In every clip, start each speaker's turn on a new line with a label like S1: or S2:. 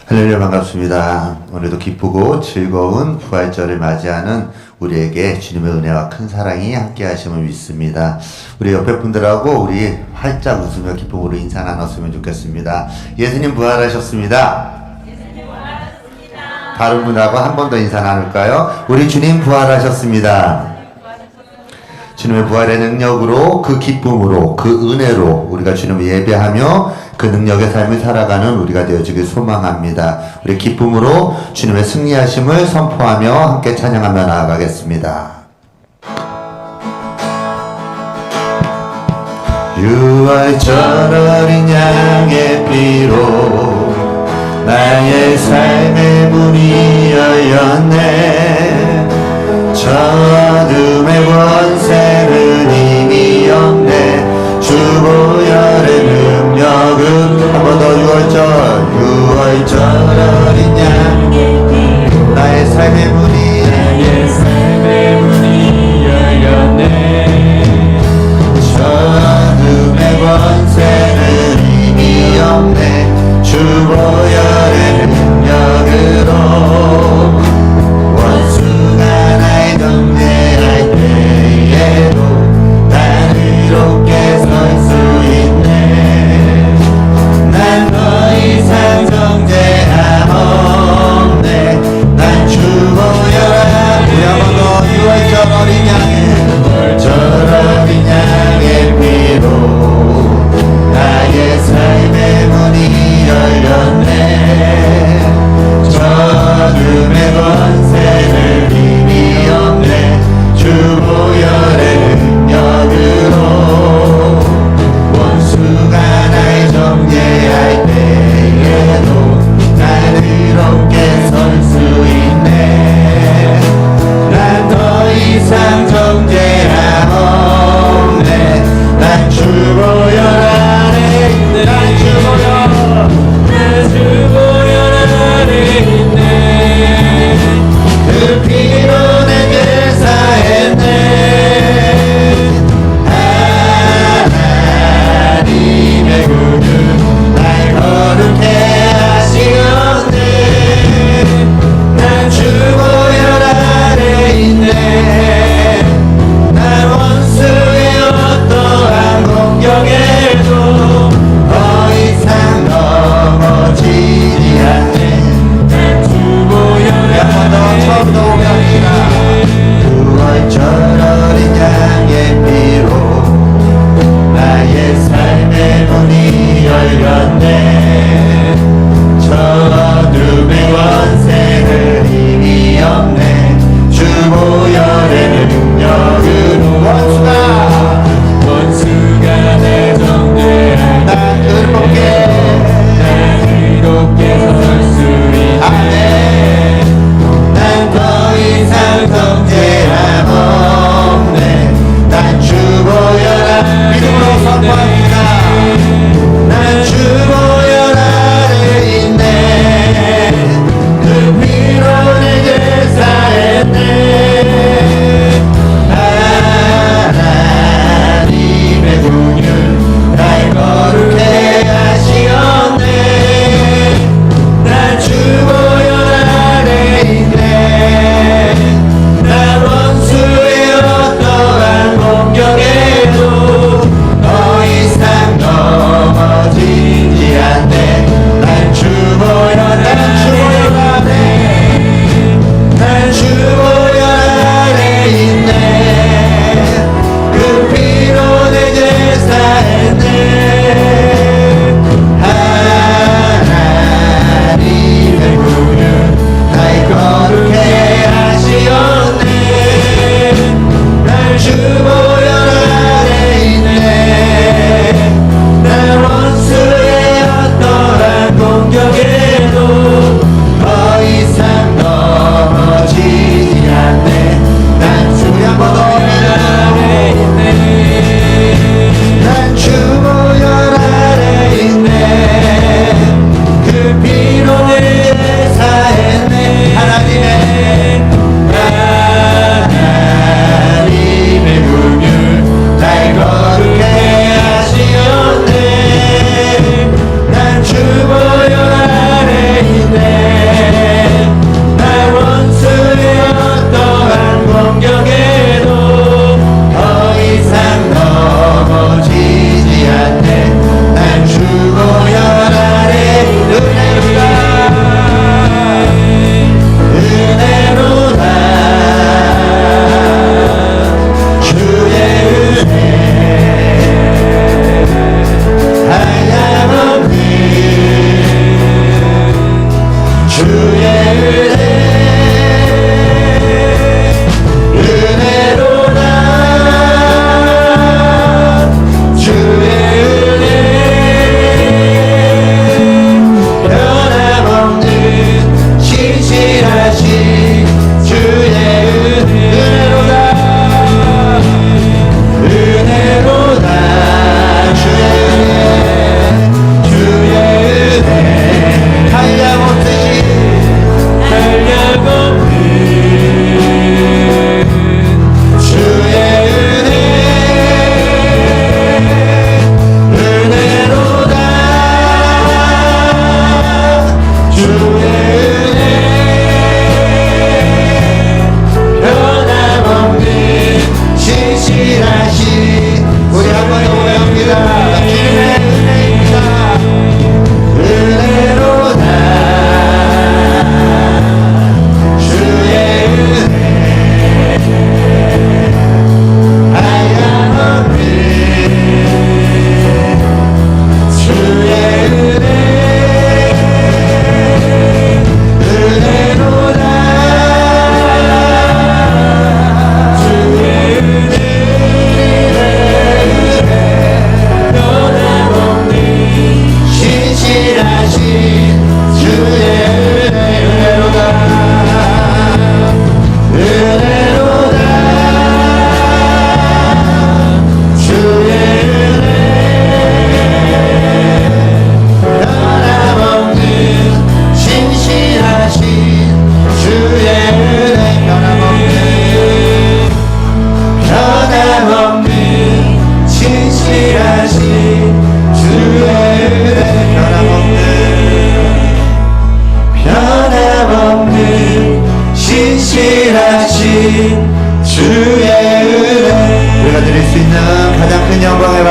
S1: 할렐루야, 반갑습니다. 오늘도 기쁘고 즐거운 부활절을 맞이하는 우리에게 주님의 은혜와 큰 사랑이 함께 하심을 믿습니다. 우리 옆에 분들하고 우리 활짝 웃으며 기쁨으로 인사 나눴으면 좋겠습니다. 예수님 부활하셨습니다. 다른 분하고 한 번 더 인사 나눌까요? 우리 주님 부활하셨습니다. 주님의 부활의 능력으로, 그 기쁨으로, 그 은혜로 우리가 주님을 예배하며 그 능력의 삶을 살아가는 우리가 되어지길 소망합니다. 우리 기쁨으로 주님의 승리하심을 선포하며 함께 찬양하며 나아가겠습니다. 유월절 어린 양의 피로 나의 삶의 문이 열렸네. 저 어둠의 권세는 이미 없네. 주 보혈의 능력은 한 번 더 유월절 어린 양 나의 삶의 문이 열렸네. 저 어둠의 권세는 이미 없네. 주 보혈의 능력으로 원수가 날 경계할 때에도 난 의롭게 설 수 있네. 난 더 이상 정죄함 없네. 난 주 보혈 우리 한 번 더 유월절 어린 양의 피로 나의 삶의 문이 열렸네.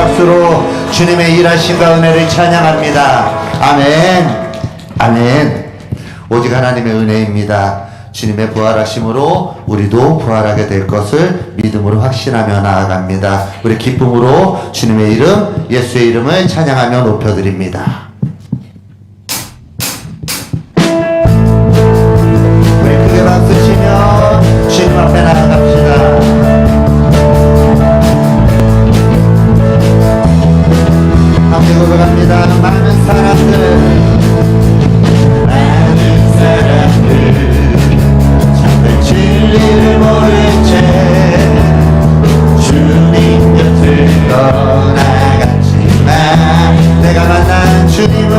S1: 박수로 주님의 일하심과 은혜를 찬양합니다. 아멘. 아멘. 오직 하나님의 은혜입니다. 주님의 부활하심으로 우리도 부활하게 될 것을 믿음으로 확신하며 나아갑니다. 우리 기쁨으로 주님의 이름, 예수의 이름을 찬양하며 높여드립니다. 우리 크게 박수치며 주님 앞에 나아갑시다. 함께 고백합니다. 많은 사람들 참된 진리를 모른 채 주님 곁을 떠나갔지만 내가 만난 주님은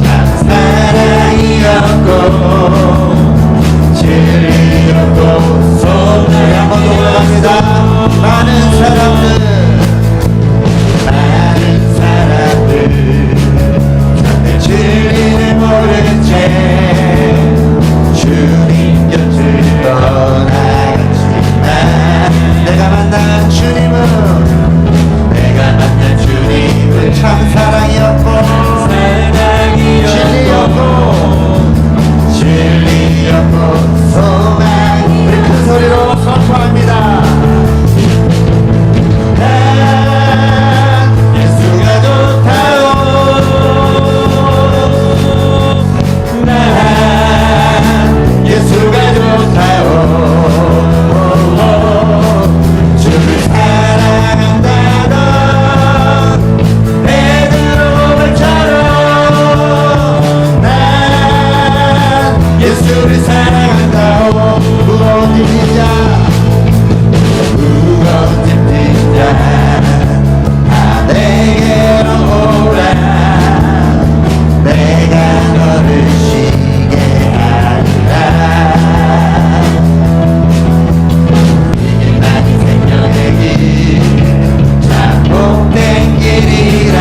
S1: 참 사랑이었고 진리였고 손을 한번 더 올라갑니다. 많은 사람들 진리를 모른 채 주님 곁을 떠나갔지만 내가 만난 주님은 참 사랑이었고 진리였고 소망. 우리 큰 소리로 선포합니다. 예수가 좋다오. 예수가 좋다오. 주를 사랑한다던 베드로처럼 난 예수를 사랑한다오. 무거운 짐진 자 다 내게로 오라. 내가 너를 쉬게 하리라. 이게 나의 생명의 길 참 복된 길이라.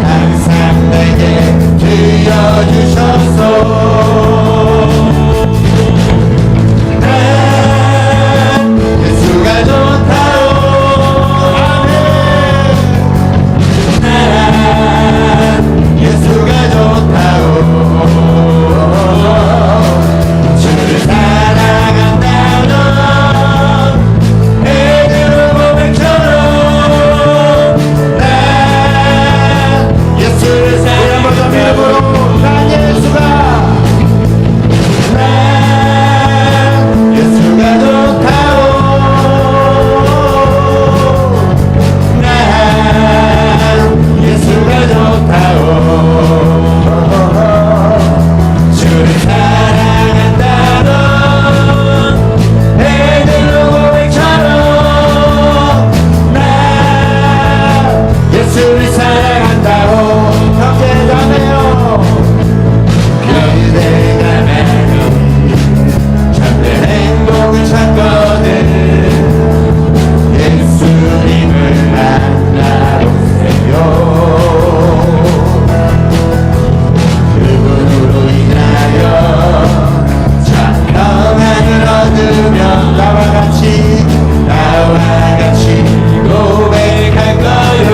S1: 항상 내게 들려주셨소. 예수가 좋다오. 아멘. 예수가 좋다오. 주를 사랑한다던 베드로 고백처럼 난 예수를 사랑한다. 믿음으로 난 예수가 좋다오. 난 예수가 좋다오. 주를 사랑한다던 베드로 고백처럼 난 예수를 사랑한다오. 형제자매요 그대가 나를 참된 행복을 찾거든 예수님을 만나보세요. 그분으로 인하여 참 평안을 얻으며 나와 같이 고백할 거요.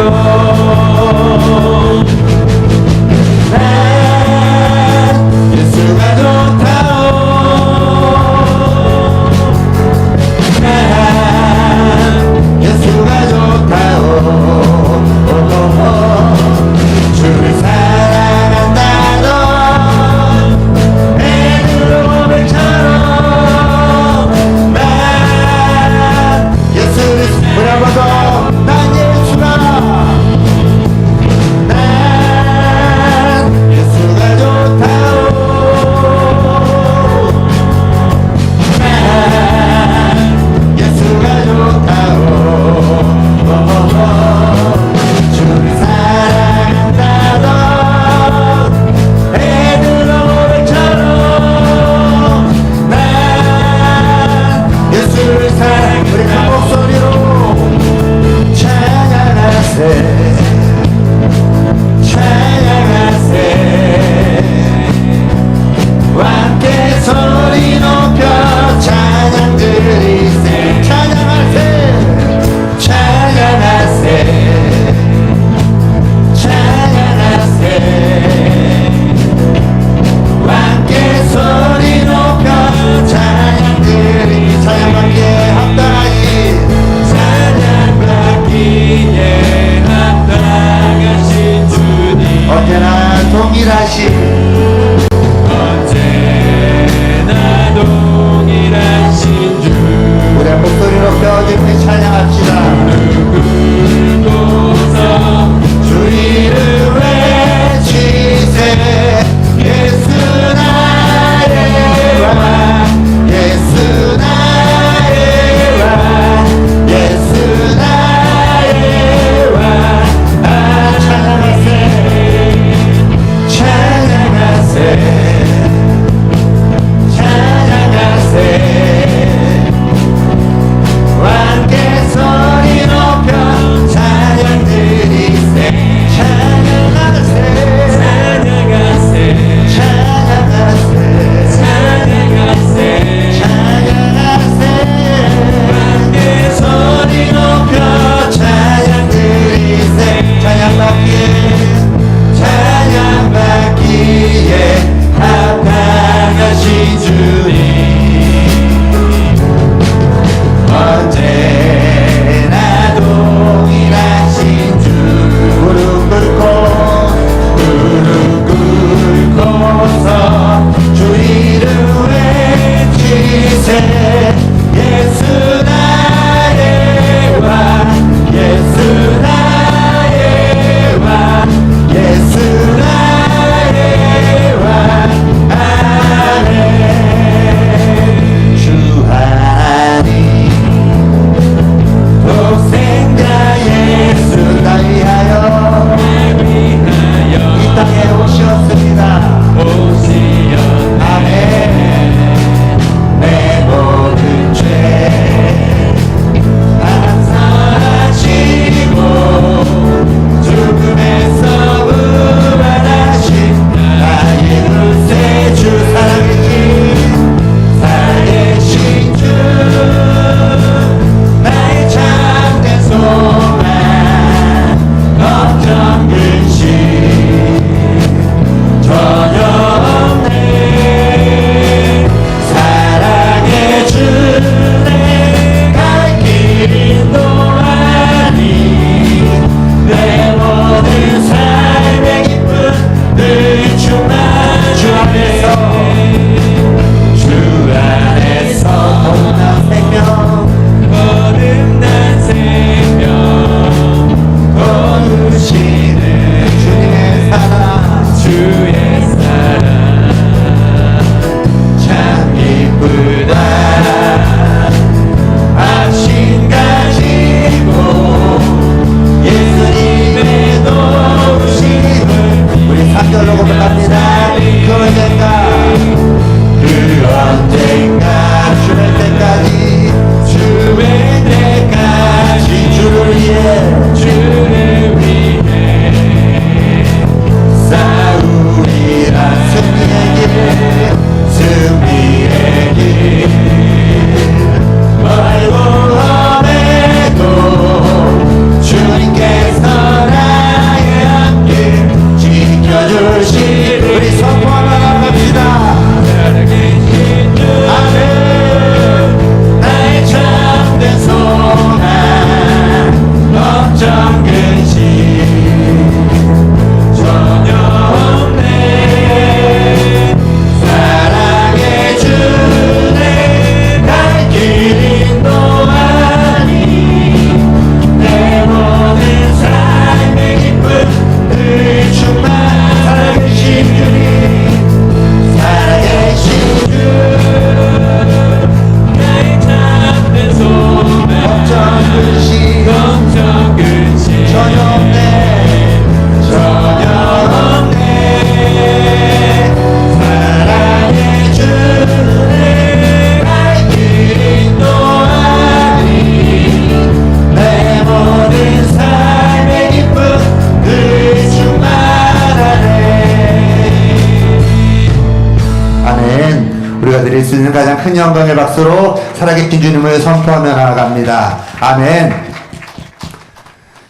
S1: 드릴 수 있는 가장 큰 영광의 박수로 살아계신 주님을 선포하며 나아갑니다. 아멘.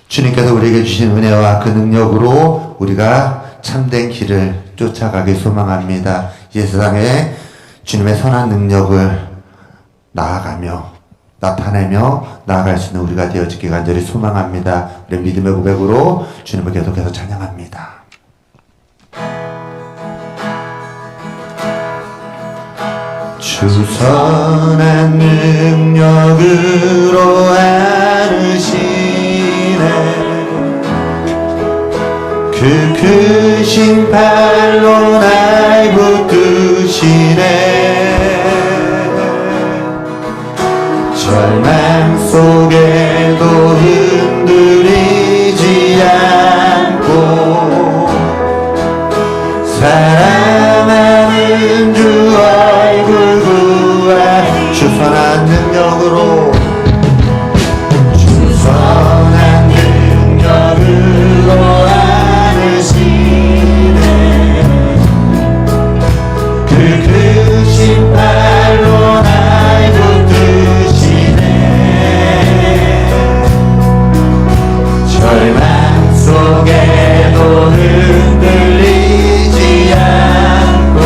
S1: 주님께서 우리에게 주신 은혜와 그 능력으로 우리가 참된 길을 쫓아가길 소망합니다. 이 세상에 주님의 선한 능력을 나타내며 나아갈 수 있는 우리가 되어지기 간절히 소망합니다. 우리 믿음의 고백으로 주님을 계속해서 찬양합니다. 주 선한 능력으로 안으시네 그 크신 팔로 날 붙드시네 절망 속에도 흔들리지 않고 사랑하는 주 얼굴 구하 주 선한 능력으로 주 선한 능력으로 안으시네 그 크신 팔로 날 붙드시네 절망 속에도 흔들리지 않고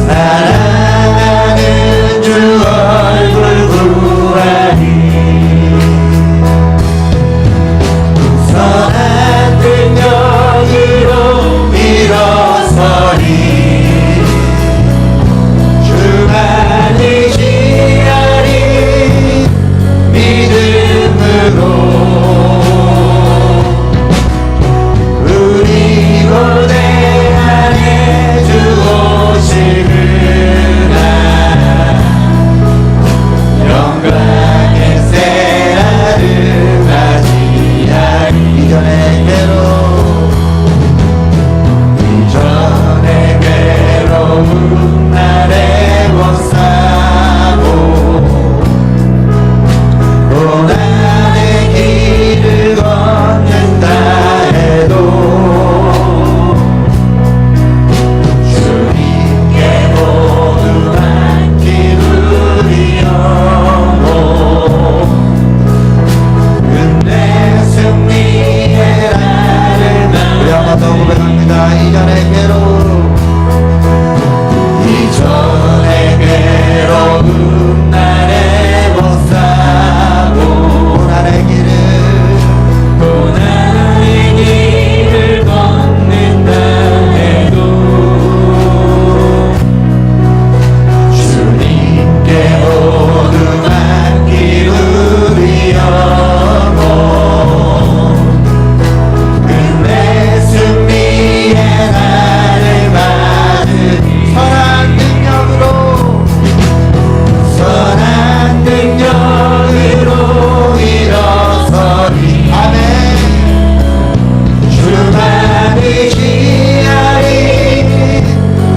S1: 사랑하는 주 얼굴 구하니 선한 능력으로 일어서리 주만이 지하리 믿음으로 우리 고대 안에 주 오시구나 영광의 새날을 맞이하리 이전의 괴로운 날에 못 사고 고난의 길을 걷는다 해도 주님께 모두 맡긴 우리 영혼 끝내 승리의 날을 우리 한 번 더 고백합니다. 이전의 괴로운 날에 못 사고 고난의 길을 걷는다 해도 주님께 모두 맡긴 우리 영혼 끝내 승리의 날을 맞으니 선한 능력으로 일어서리 아멘 주만이 지하리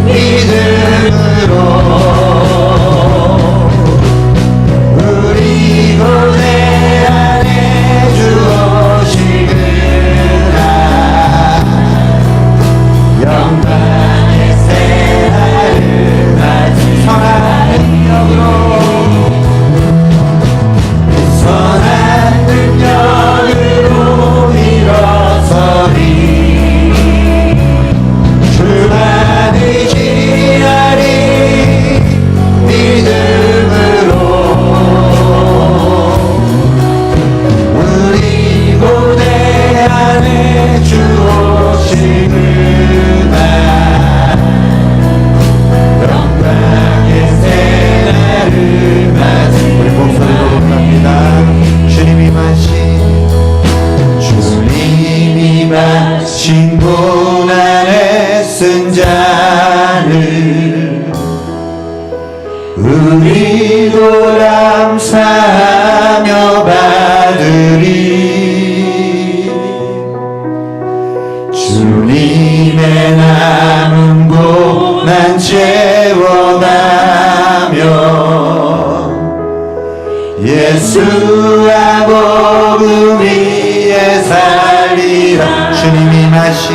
S1: 믿음으로 우리 고대 안에 주 오시구나 영광의 새날을 맞이 선한 능력으로 일어서리 주만이 지하리 믿음으로 우리 고대 안에 주 오시구나 영광의 새날을 맞이 우리 목소리로 부릅니다. 주님이 마신 고난의 쓴 잔을 우리도 감사하며 받으리 주님의 남은 고난 채워가며 예수와 복음 위에 살리라 주님이 마신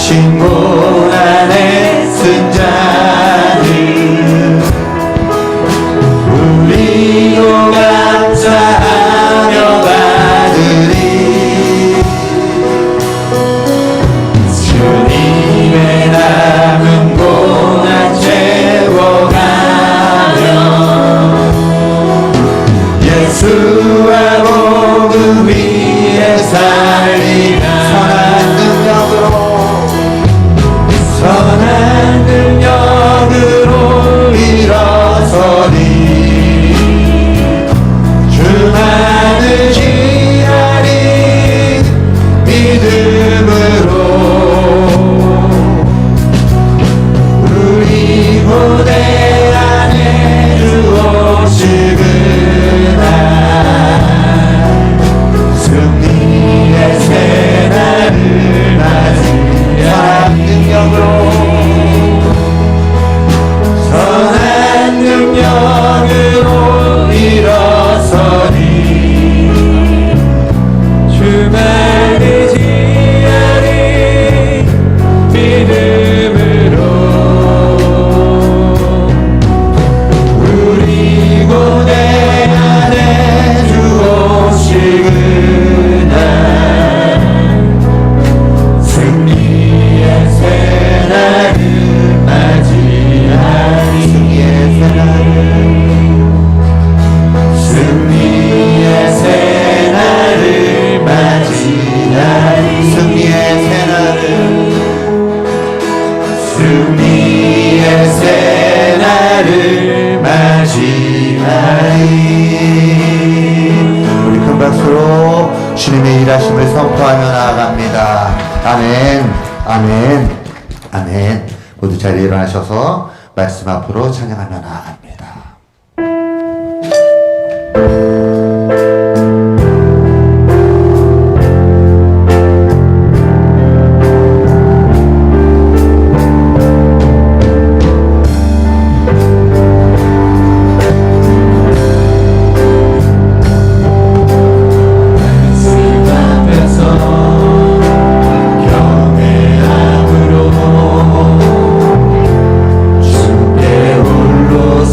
S1: 신문 안에 쓴 자들 우리도 감사하며 받으리 주님의 남은 고난 채워가며 예수와 복음 위에 살리라 선한 능력으로 일어서리 주만을 지하리 믿음으로 우리 고대 안에 주 오시그날 승리의 새날을 맞이할 능력으로 선한 능력으로 일어서리 주만을 지하리 믿음으로 우리 고대 안에 주 오시그날 승리의 새날을 맞이하리 승리의 새날을 맞이하리 승리의 새날을 승리의 새날을 맞이하리 우리 큰 박수로 주님의 일하심을 선포하며 나아갑니다. 아멘 아멘 아멘. 모두 자리에 일어나셔서 말씀 앞으로 찬양하며 나아갑니다.
S2: 주께 홀로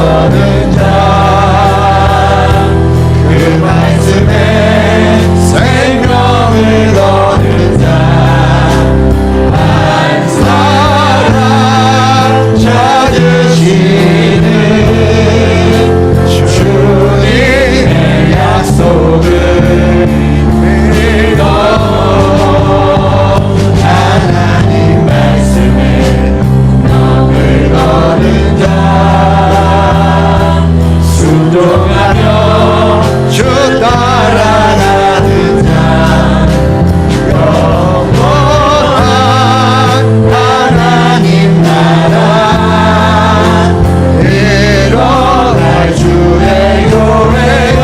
S2: 거는 자, 그 말씀에 생명을 거는 자, 한 사람 찾으시는 주님의 약속을 믿어 하나님 말씀에 명을 거는 자, 순종하며 주 따라가는 자, 영원한 하나님 나라 일어날 주의 교회여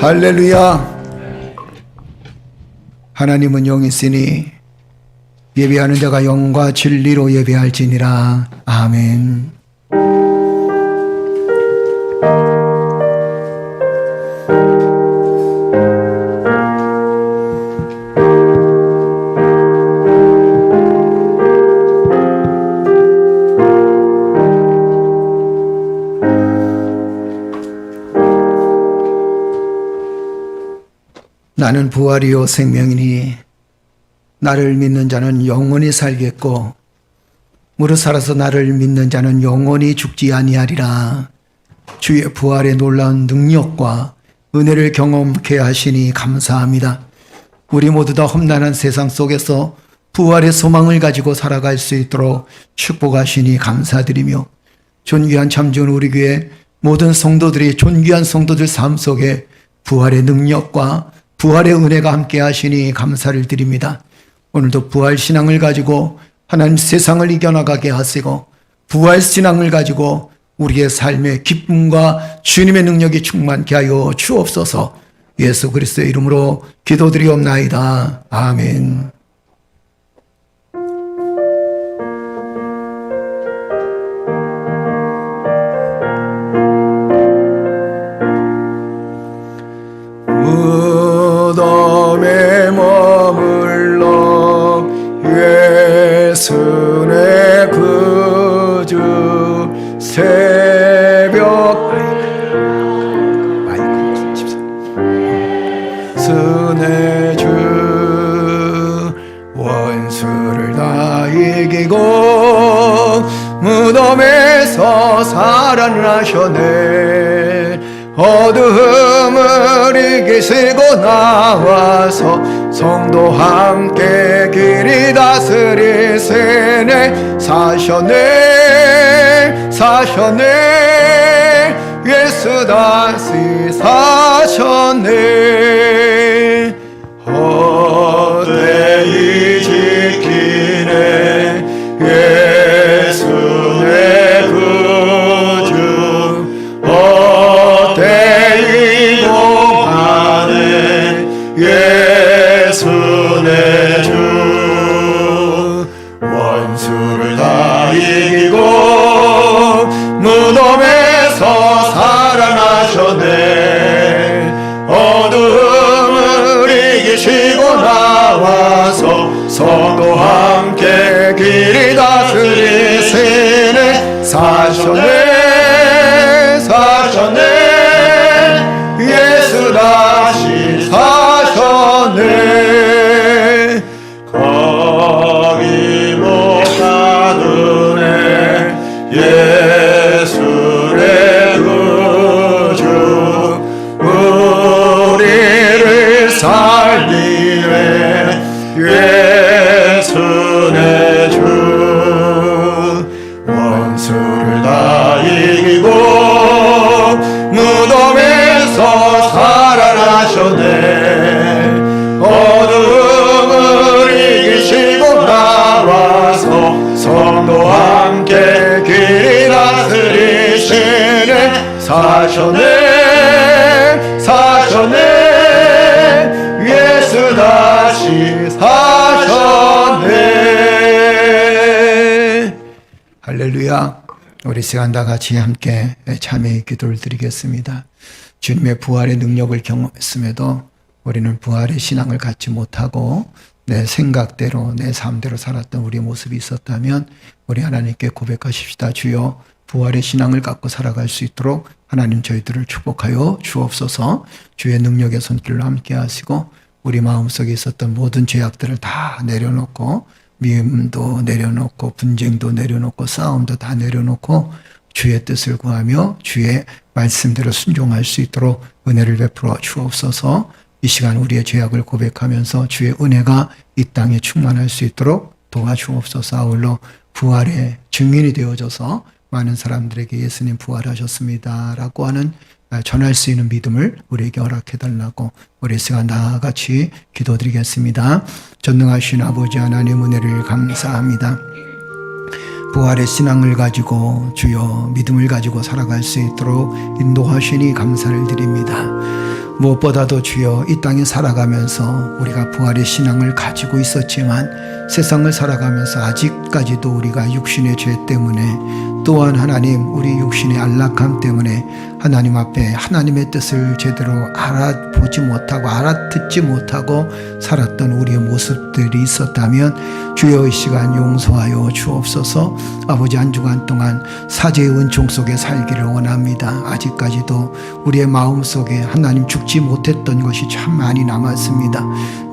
S3: 할렐루야. 하나님은 영이시니 예배하는 자가 영과 진리로 예배할지니라. 아멘. 나는 부활이요 생명이니 나를 믿는 자는 영원히 살겠고 무릇 살아서 나를 믿는 자는 영원히 죽지 아니하리라. 주의 부활의 놀라운 능력과 은혜를 경험케 하시니 감사합니다. 우리 모두 다 험난한 세상 속에서 부활의 소망을 가지고 살아갈 수 있도록 축복하시니 감사드리며 존귀한 참전 우리 교회 모든 성도들이 존귀한 성도들 삶 속에 부활의 능력과 부활의 은혜가 함께 하시니 감사를 드립니다. 오늘도 부활 신앙을 가지고 하나님 세상을 이겨나가게 하시고 부활 신앙을 가지고 우리의 삶의 기쁨과 주님의 능력이 충만케 하여 주옵소서. 예수 그리스도의 이름으로 기도드리옵나이다. 아멘.
S2: 무덤에 머물러 예수 내 구주 새벽 예수 내 주 원수를 다 이기고 무덤에서 살아나셨네. 어두움을 이기시고 나와서 성도 함께 길이 다스리시네. 사셨네 사셨네 예수 다시 사셨네. 헛되이 지키네 예수 내 구주 헛되이 공하네 예수 내 주 원수를 다 이기고 무덤에서 살아나셨네. 어둠을 이기시고 나와서 성도 함께 길이 다스리시네. 사셨네 사셨네 예수 다시 사셨네. 거기 못 가두네 예수 내 구주 우리를 살리네 예수 내 주 원수를 다 이기고 무덤에서 살아나셨네. 어둠을 이기시고 나와서 성도 함께 길이 다스리시네. 사셨네 사셨네 예수 다시 사셨네.
S3: 할렐루야. 우리 시간 다 같이 함께 참여의 기도를 드리겠습니다. 주님의 부활의 능력을 경험했음에도 우리는 부활의 신앙을 갖지 못하고 내 생각대로 내 삶대로 살았던 우리의 모습이 있었다면 우리 하나님께 고백하십시다. 주여, 부활의 신앙을 갖고 살아갈 수 있도록 하나님 저희들을 축복하여 주옵소서. 주의 능력의 손길로 함께 하시고 우리 마음속에 있었던 모든 죄악들을 다 내려놓고 미움도 내려놓고 분쟁도 내려놓고 싸움도 다 내려놓고 주의 뜻을 구하며 주의 말씀대로 순종할 수 있도록 은혜를 베풀어 주옵소서. 이 시간 우리의 죄악을 고백하면서 주의 은혜가 이 땅에 충만할 수 있도록 도와주옵소서. 아울러 부활의 증인이 되어져서 많은 사람들에게 예수님 부활하셨습니다 라고 하는 전할 수 있는 믿음을 우리에게 허락해달라고 우리 시간 다 같이 기도드리겠습니다. 전능하신 아버지 하나님, 은혜를 감사합니다. 부활의 신앙을 가지고 주여 믿음을 가지고 살아갈 수 있도록 인도하시니 감사를 드립니다. 무엇보다도 주여 이 땅에 살아가면서 우리가 부활의 신앙을 가지고 있었지만 세상을 살아가면서 아직까지도 우리가 육신의 죄 때문에 또한 하나님 우리 육신의 안락함 때문에 하나님 앞에 하나님의 뜻을 제대로 알아보지 못하고 알아듣지 못하고 살았던 우리의 모습들이 있었다면 주여 이 시간 용서하여 주옵소서. 아버지, 한 주간 동안 사제의 은총 속에 살기를 원합니다. 아직까지도 우리의 마음속에 하나님 죽지 못했던 것이 참 많이 남았습니다.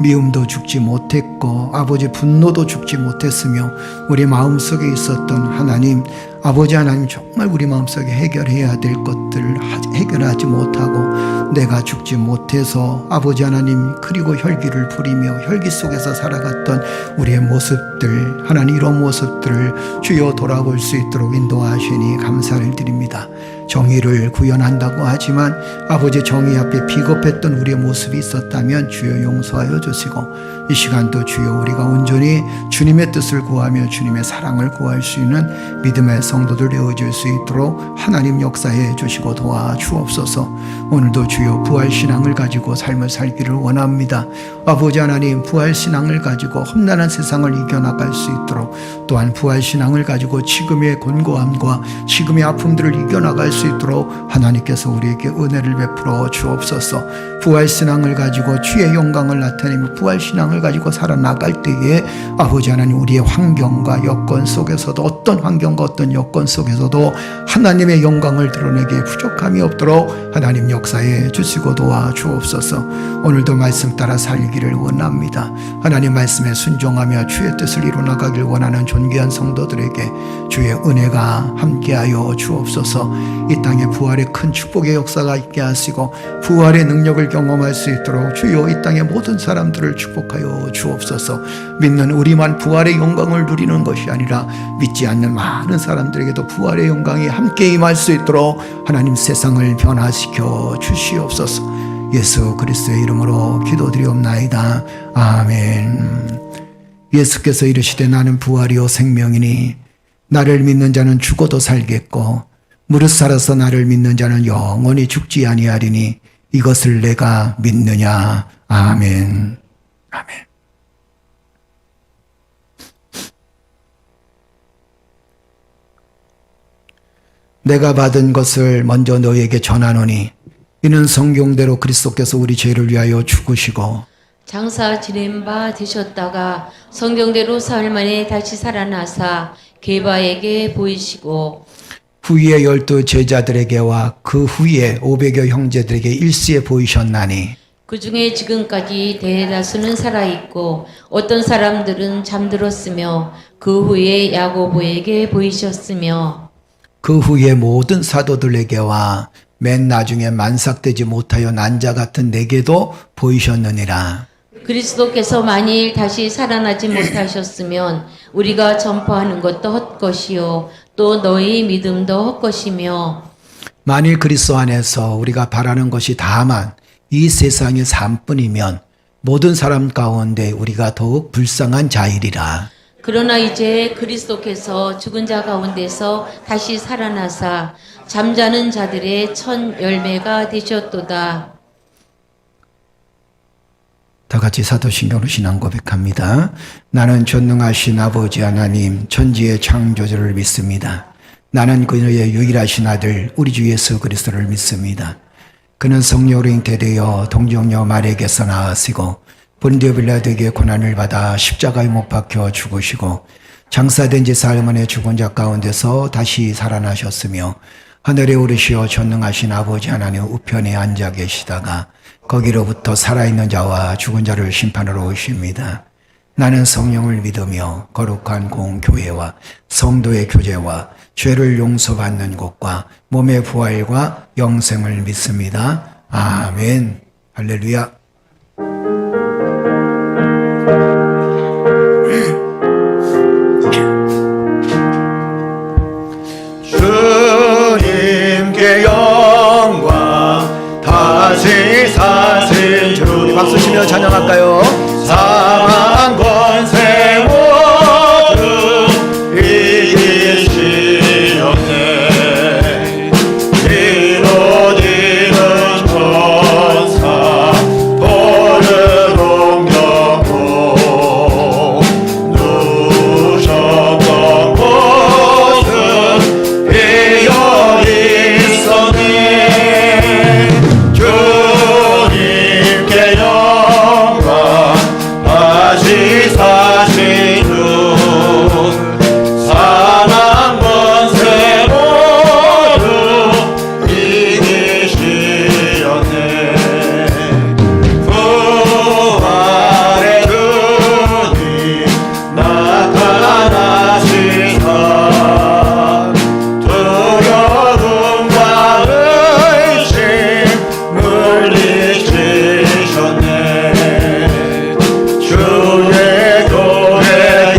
S3: 미움도 죽지 못했고 아버지 분노도 죽지 못했으며 우리 마음속에 있었던 하나님 아버지 하나님 정말 우리 마음속에 해결해야 될 것들을 해결하지 못하고 내가 죽지 못해서 아버지 하나님 그리고 혈기를 부리며 혈기 속에서 살아갔던 우리의 모습들, 하나님 이런 모습들을 주여 돌아볼 수 있도록 인도하시니 감사를 드립니다. 정의를 구현한다고 하지만 아버지 정의 앞에 비겁했던 우리의 모습이 있었다면 주여 용서하여 주시고 이 시간도 주여 우리가 온전히 주님의 뜻을 구하며 주님의 사랑을 구할 수 있는 믿음의 성도들 되어줄 수 있도록 하나님 역사해 주시고 도와주옵소서. 오늘도 주여 부활신앙을 가지고 삶을 살기를 원합니다. 아버지 하나님 부활신앙을 가지고 험난한 세상을 이겨나갈 수 있도록 또한 부활신앙을 가지고 지금의 곤고함과 지금의 아픔들을 이겨나갈 수 있도록 하나님께서 우리에게 은혜를 베풀어 주옵소서. 부활신앙을 가지고 주의 영광을 나타내며 부활신앙을 가지고 살아나갈 때에 아버지 하나님 우리의 환경과 여건 속에서도 어떤 환경과 어떤 여건 속에서도 하나님의 영광을 드러내기에 부족함이 없도록 하나님 역사해 주시고 도와주옵소서. 오늘도 말씀 따라 살기를 원합니다. 하나님 말씀에 순종하며 주의 뜻을 이루어나가길 원하는 존귀한 성도들에게 주의 은혜가 함께하여 주옵소서. 이 땅에 부활의 큰 축복의 역사가 있게 하시고 부활의 능력을 경험할 수 있도록 주여 이 땅의 모든 사람들을 축복하여 주옵소서. 믿는 우리만 부활의 영광을 누리는 것이 아니라 믿지 않는 많은 사람들에게도 부활의 영광이 함께 임할 수 있도록 하나님 세상을 변화시켜 주시옵소서. 예수 그리스도의 이름으로 기도드리옵나이다. 아멘. 예수께서 이르시되 나는 부활이요 생명이니 나를 믿는 자는 죽어도 살겠고 무릇 살아서 나를 믿는 자는 영원히 죽지 아니하리니 이것을 내가 믿느냐. 아멘. 아멘. 내가 받은 것을 먼저 너희에게 전하노니 이는 성경대로 그리스도께서 우리 죄를 위하여 죽으시고
S4: 장사 지낸 바 되셨다가 성경대로 사흘 만에 다시 살아나사 게바에게 보이시고
S3: 후에 12 제자들에게와 그 후에 500여 형제들에게 일시에 보이셨나니
S4: 그 중에 지금까지 대다수는 살아있고 어떤 사람들은 잠들었으며 그 후에 야고보에게 보이셨으며
S3: 그 후에 모든 사도들에게와 맨 나중에 만삭되지 못하여 난 자 같은 내게도 보이셨느니라.
S4: 그리스도께서 만일 다시 살아나지 못하셨으면 우리가 전파하는 것도 헛것이요 또 너희 믿음도 헛것이며
S3: 만일 그리스도 안에서 우리가 바라는 것이 다만 이 세상의 삶뿐이면 모든 사람 가운데 우리가 더욱 불쌍한 자이리라.
S4: 그러나 이제 그리스도께서 죽은 자 가운데서 다시 살아나사 잠자는 자들의 첫 열매가 되셨도다.
S3: 다 같이 사도신경으로 신앙 고백합니다. 나는 전능하신 아버지 하나님 천지의 창조주를 믿습니다. 나는 그의 유일하신 아들 우리 주 예수 그리스도를 믿습니다. 그는 성령으로 잉태되어 동정녀 마리아에게서 나으시고 본디오 빌라도에게 고난을 받아 십자가에 못 박혀 죽으시고 장사된 지 사흘 만에 죽은 자 가운데서 다시 살아나셨으며 하늘에 오르시어 전능하신 아버지 하나님 우편에 앉아 계시다가 거기로부터 살아있는 자와 죽은 자를 심판하러 오십니다. 나는 성령을 믿으며 거룩한 공교회와 성도의 교제와 죄를 용서받는 것과 몸의 부활과 영생을 믿습니다. 아멘. 할렐루야.
S2: 주님께 영광 다시 사신 주
S3: 우리 박수 치며 찬양할까요?
S2: 사망 권세 모두 이기시었네. 이루디는 천사 돌을 옮겼고 누우셨던 곳은 비어 있었네. 주님께 영광 다시 사신 주 사망 권세 모두 이기시었네. 부활의 주님 나타나시사 두려움과 의심 물리치셨네. 주의 교회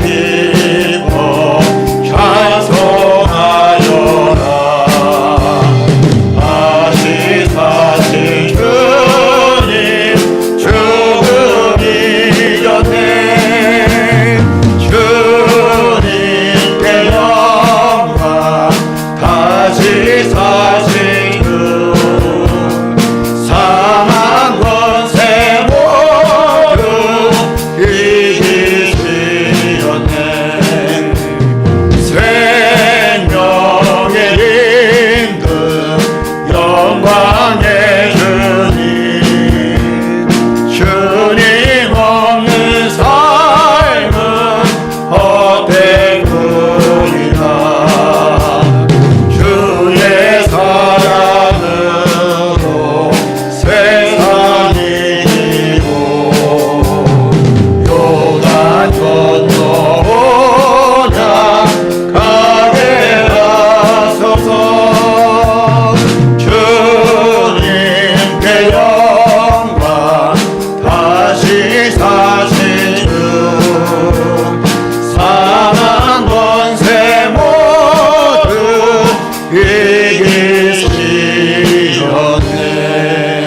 S2: 기뻐 찬송하여라. 다시 사신 주님 죽음 이겼네. 주님께 영광 다시 사신 주 사망 권세 모두 이기시었네. 생명의 임금 영광의 주님 주님 없는 삶은 헛된 뿐이다. 주의 사랑으로 세상이 이고 요단 건너오냐 가게 하소서. 주님께 영광 다시 사신 주 사망 권세 모두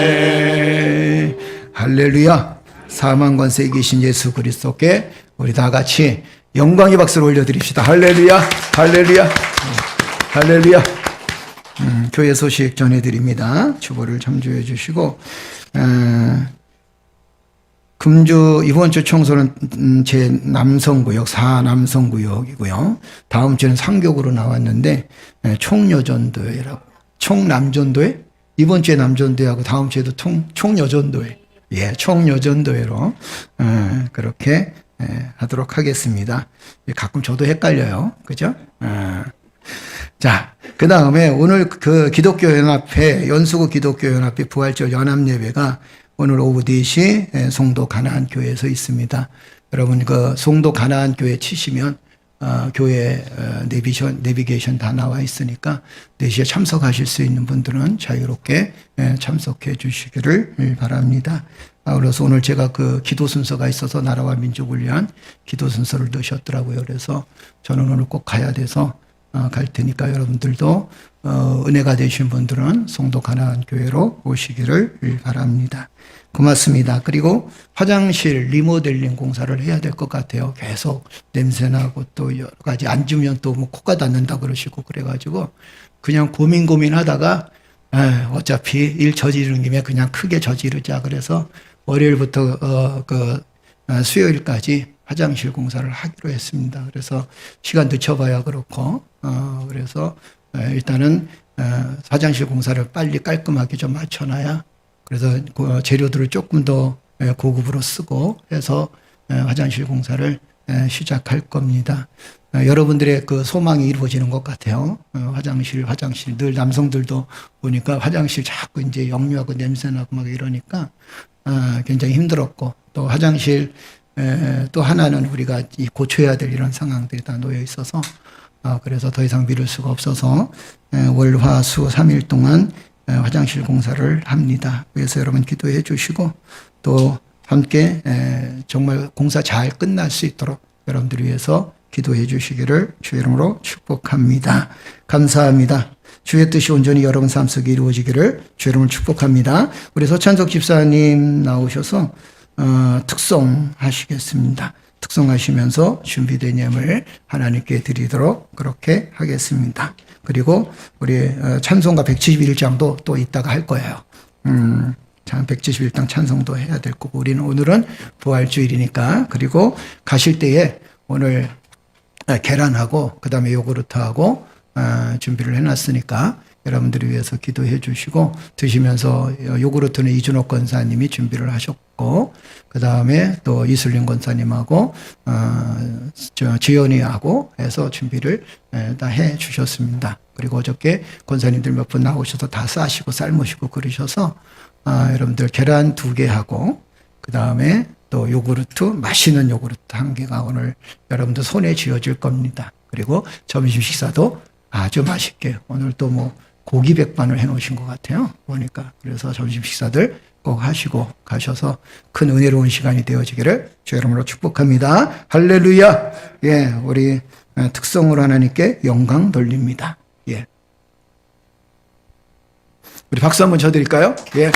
S2: 이기시었네.
S3: 할렐루야. 사망 권세 이기신 예수 그리스도께 우리 다 같이 영광의 박수를 올려드립시다. 할렐루야. 할렐루야. 할렐루야. 교회 소식 전해드립니다. 주보를 참조해 주시고 금주 이번 주 청소는 제 남성구역 4남성구역이고요. 다음 주는 상격으로 나왔는데 총여전도회라고 총남전도회 이번 주에 남전도회하고 다음 주에도 총여전도회 총여전도회로 그렇게 하도록 하겠습니다. 가끔 저도 헷갈려요. 그죠? 자, 그 다음에 오늘 그 기독교연합회, 연수구 기독교연합회 부활절 연합예배가 오늘 오후 4시 송도 가나안교회에서 있습니다. 여러분 그 송도 가나안교회 치시면 교회 내비게이션 다 나와 있으니까 4시에 참석하실 수 있는 분들은 자유롭게 참석해 주시기를 바랍니다. 그래서 오늘 제가 그 기도 순서가 있어서 나라와 민족을 위한 기도 순서를 넣으셨더라고요. 그래서 저는 오늘 꼭 가야 돼서 갈 테니까 여러분들도 은혜가 되신 분들은 송도 가나안교회로 오시기를 바랍니다. 고맙습니다. 그리고 화장실 리모델링 공사를 해야 될 것 같아요. 계속 냄새나고 또 여러 가지 앉으면 또 뭐 코가 닿는다 그러시고 그래가지고 그냥 고민하다가 어차피 일 저지르는 김에 그냥 크게 저지르자 그래서 월요일부터 수요일까지 화장실 공사를 하기로 했습니다. 그래서 시간 늦춰봐야 그렇고 그래서 일단은 화장실 공사를 빨리 깔끔하게 좀 맞춰놔야 그래서 그 재료들을 조금 더 고급으로 쓰고 해서 화장실 공사를 시작할 겁니다. 여러분들의 그 소망이 이루어지는 것 같아요. 화장실 늘 남성들도 보니까 화장실 자꾸 이제 역류하고 냄새나고 막 이러니까 굉장히 힘들었고 또 화장실 또 하나는 우리가 고쳐야 될 이런 상황들이 다 놓여 있어서 그래서 더 이상 미룰 수가 없어서 월, 화, 수 3일 동안 화장실 공사를 합니다. 그래서 여러분 기도해 주시고 또 함께 정말 공사 잘 끝날 수 있도록 여러분들 위해서 기도해 주시기를 주의 이름으로 축복합니다. 감사합니다. 주의 뜻이 온전히 여러분 삶 속에 이루어지기를 주의 이름으로 축복합니다. 우리 서찬석 집사님 나오셔서 특송하시겠습니다. 특송하시면서 준비된 예물 하나님께 드리도록 그렇게 하겠습니다. 그리고 우리 찬송가 171장도 또 이따가 할 거예요. 171장 찬송도 해야 될 거고 우리는 오늘은 부활주일이니까 그리고 가실 때에 오늘 계란하고 그 다음에 요구르트하고 준비를 해놨으니까 여러분들을 위해서 기도해 주시고 드시면서 요구르트는 이준옥 권사님이 준비를 하셨고 그 다음에 또 이슬림 권사님하고 지연이하고 해서 준비를 다 해 주셨습니다. 그리고 어저께 권사님들 몇 분 나오셔서 다 싸시고 삶으시고 그러셔서 여러분들 계란 2개 하고 그 다음에 또 요구르트 맛있는 요구르트 1개가 오늘 여러분들 손에 쥐어질 겁니다. 그리고 점심 식사도 아주 맛있게 오늘 또 뭐 고기 백반을 해놓으신 것 같아요. 보니까 그래서 점심 식사들 꼭 하시고 가셔서 큰 은혜로운 시간이 되어지기를 주의 이름으로 축복합니다. 할렐루야. 예, 우리 특성으로 하나님께 영광 돌립니다. 예, 우리 박수 한번 쳐드릴까요? 예.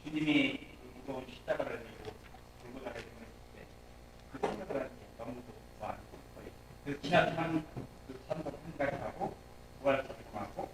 S2: 주님이 무거운 십자가를 지고 들고 나가게 되는데 그 생각을 하는 게 너무 많고 그 지나치는 그 산도 생각하고 부활시키고 하고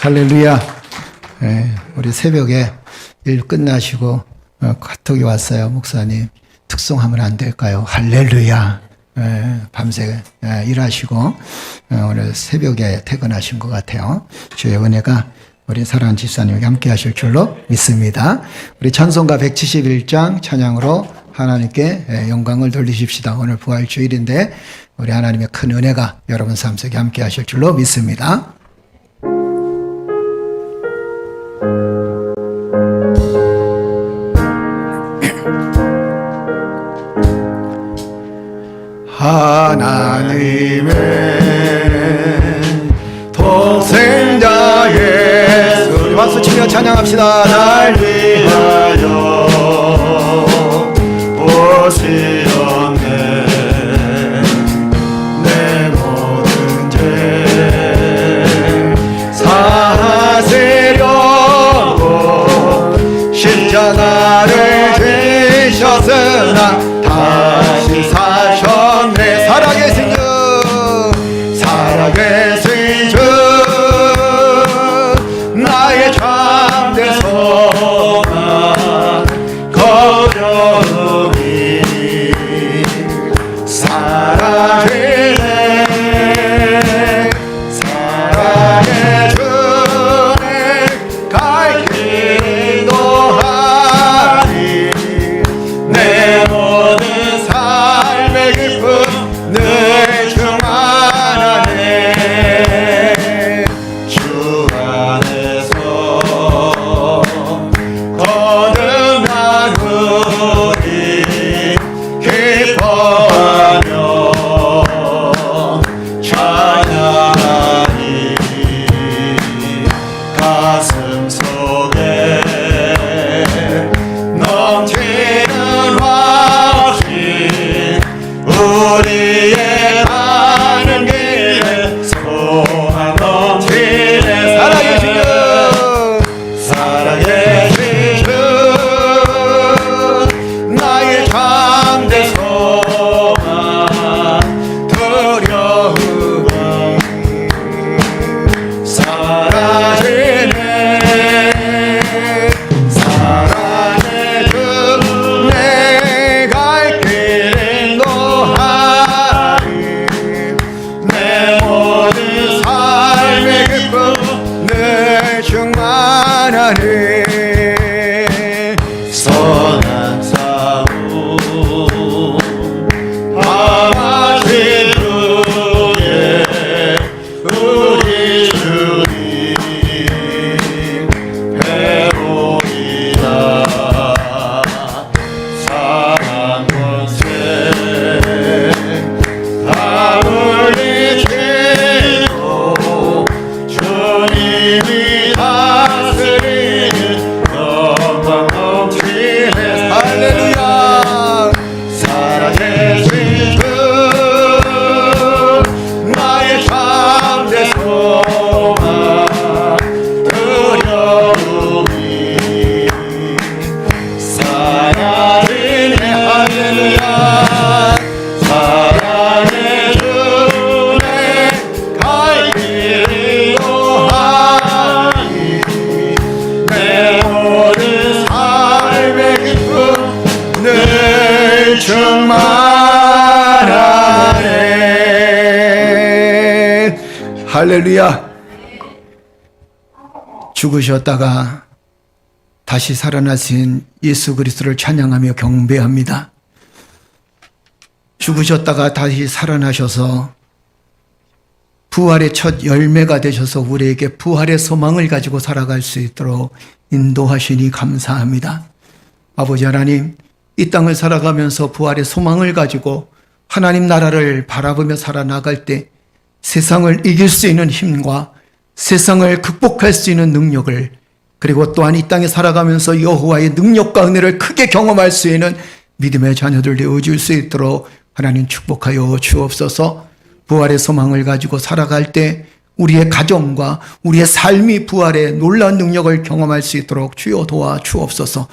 S3: 할렐루야. 예, 우리 새벽에 일 끝나시고 카톡이 왔어요. 목사님 특송하면 안 될까요? 할렐루야. 예, 밤새 일하시고 오늘 새벽에 퇴근하신 것 같아요. 주의 은혜가 우리 사랑하는 집사님에게 함께 하실 줄로 믿습니다. 우리 찬송가 171장 찬양으로 하나님께 영광을 돌리십시다. 오늘 부활주일인데 우리 하나님의 큰 은혜가 여러분 삶 속에 함께 하실 줄로 믿습니다. 하나님의 독생자 예수 우리 박수 치며 찬양합시다. 날 위하여 오시었네. 내 모든 죄 사하시려고 십자가를 지셨으나 다시 사셨네. 살아계신 주 살아계신 주 나의 참된 소망 거려움이 사랑이네. 사랑의 주님 갈 길도 하리. 내 모든 삶의 기쁨 늘 충만하네. 주 안에서 거듭난 우리 기뻐하며 찬양하리. 가슴 속에 넘치는 확신 우리의 가는 길에 소망 넘치네. 살아계신 주 살아계신 주 나의 참된 소망 두려움이 사라지네. 사랑의 주 내 갈 길 인도하리. 내 모든 삶의 기쁨 늘 충만하니. 선한 싸움 하신 주의 우리 주님 배우리라. 사랑 권세 다 물리치고 주님이 다스리는 영광 넘치네. 할렐루야. 살아계신 주 나의 참된 소망 두려움이 사라지네. 할렐루야. 사랑의 주내 갈 길도 하니. 내 모든 삶의 기쁨 늘 충만하네. 할렐루야. 죽으셨다가 다시 살아나신 예수 그리스도를 찬양하며 경배합니다. 죽으셨다가 다시 살아나셔서 부활의 첫 열매가 되셔서 우리에게 부활의 소망을 가지고 살아갈 수 있도록 인도하시니 감사합니다. 아버지 하나님, 이 땅을 살아가면서 부활의 소망을 가지고 하나님 나라를 바라보며 살아나갈 때 세상을 이길 수 있는 힘과 세상을 극복할 수 있는 능력을, 그리고 또한 이 땅에 살아가면서 여호와의 능력과 은혜를 크게 경험할 수 있는 믿음의 자녀들 되어줄 수 있도록 하나님 축복하여 주옵소서. 부활의 소망을 가지고 살아갈 때 우리의 가정과 우리의 삶이 부활의 놀라운 능력을 경험할 수 있도록 주여 도와 주옵소서.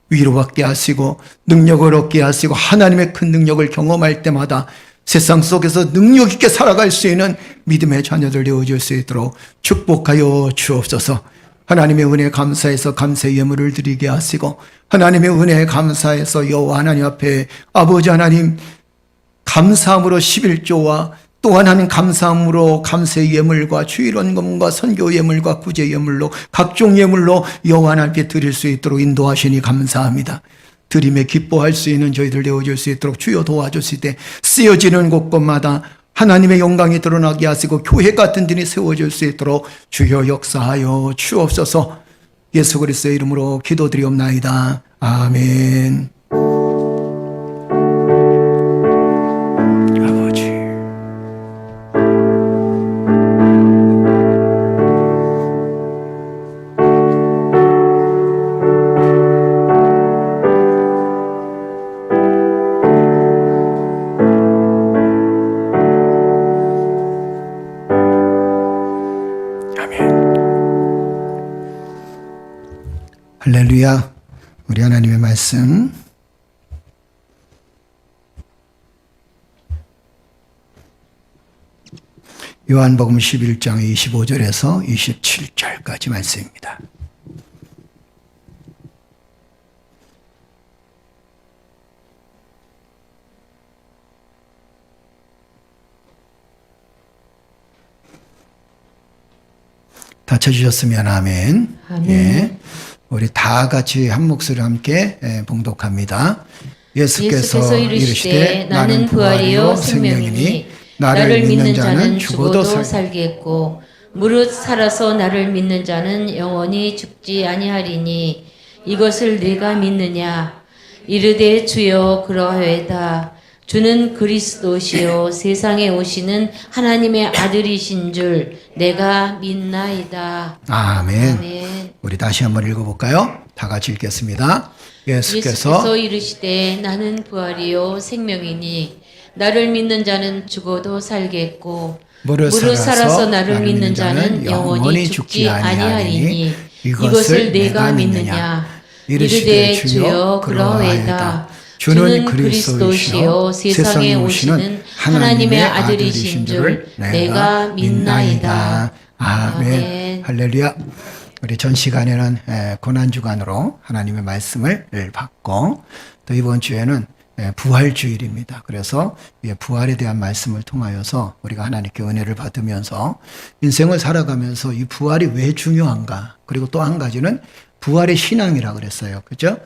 S3: 위로받게 하시고 능력을 얻게 하시고 하나님의 큰 능력을 경험할 때마다 세상 속에서 능력 있게 살아갈 수 있는 믿음의 자녀들 되어줄 수 있도록 축복하여 주옵소서. 하나님의 은혜 감사해서 감사의 예물을 드리게 하시고, 하나님의 은혜 감사해서 여호와 하나님 앞에 아버지 하나님 감사함으로 11조와 또 하나님 감사함으로 감사의 예물과 주일원금과 선교 예물과 구제 예물로 각종 예물로 여호와 하나님 앞에 드릴 수 있도록 인도하시니 감사합니다. 드림에 기뻐할 수 있는 저희들 되어줄 수 있도록 주여 도와주시되, 쓰여지는 곳곳마다 하나님의 영광이 드러나게 하시고 교회 같은 데이 세워질 수 있도록 주여 역사하여 주옵소서. 예수 그리스도의 이름으로 기도드리옵나이다. 아멘. 아버지, 할렐루야. 우리 하나님의 말씀 요한복음 11장 25절에서 27절까지 말씀입니다. 다 쳐주셨으면 아멘.
S4: 아멘.
S3: 예. 우리 다 같이 한 목소리로 함께 봉독합니다. 예수께서 이르시되 나는 부활이요 생명이니 나를 믿는 자는 죽어도
S4: 살겠고 무릇 살아서 나를 믿는 자는 영원히 죽지 아니하리니 이것을 네가 믿느냐. 이르되 주여 그러하외다. 주는 그리스도시요 세상에 오시는 하나님의 아들이신 줄 내가 믿나이다.
S3: 아멘.
S4: 아멘.
S3: 우리 다시 한번 읽어볼까요? 다 같이 읽겠습니다.
S4: 예수께서 이르시되 나는 부활이요 생명이니 나를 믿는 자는 죽어도 살겠고 무릇 살아서 나를 믿는 자는 영원히 죽지 아니하리니 이것을 내가 믿느냐. 이르되 주여 그러하외다. 주는 그리스도시요 세상에 오시는 하나님의 아들이신 줄 내가 믿나이다.
S3: 아멘. 할렐루야. 우리 전 시간에는 고난주간으로 하나님의 말씀을 받고, 또 이번 주에는 부활주일입니다. 그래서 부활에 대한 말씀을 통하여서 우리가 하나님께 은혜를 받으면서 인생을 살아가면서 이 부활이 왜 중요한가, 그리고 또 한 가지는 부활의 신앙이라고 그랬어요. 그죠?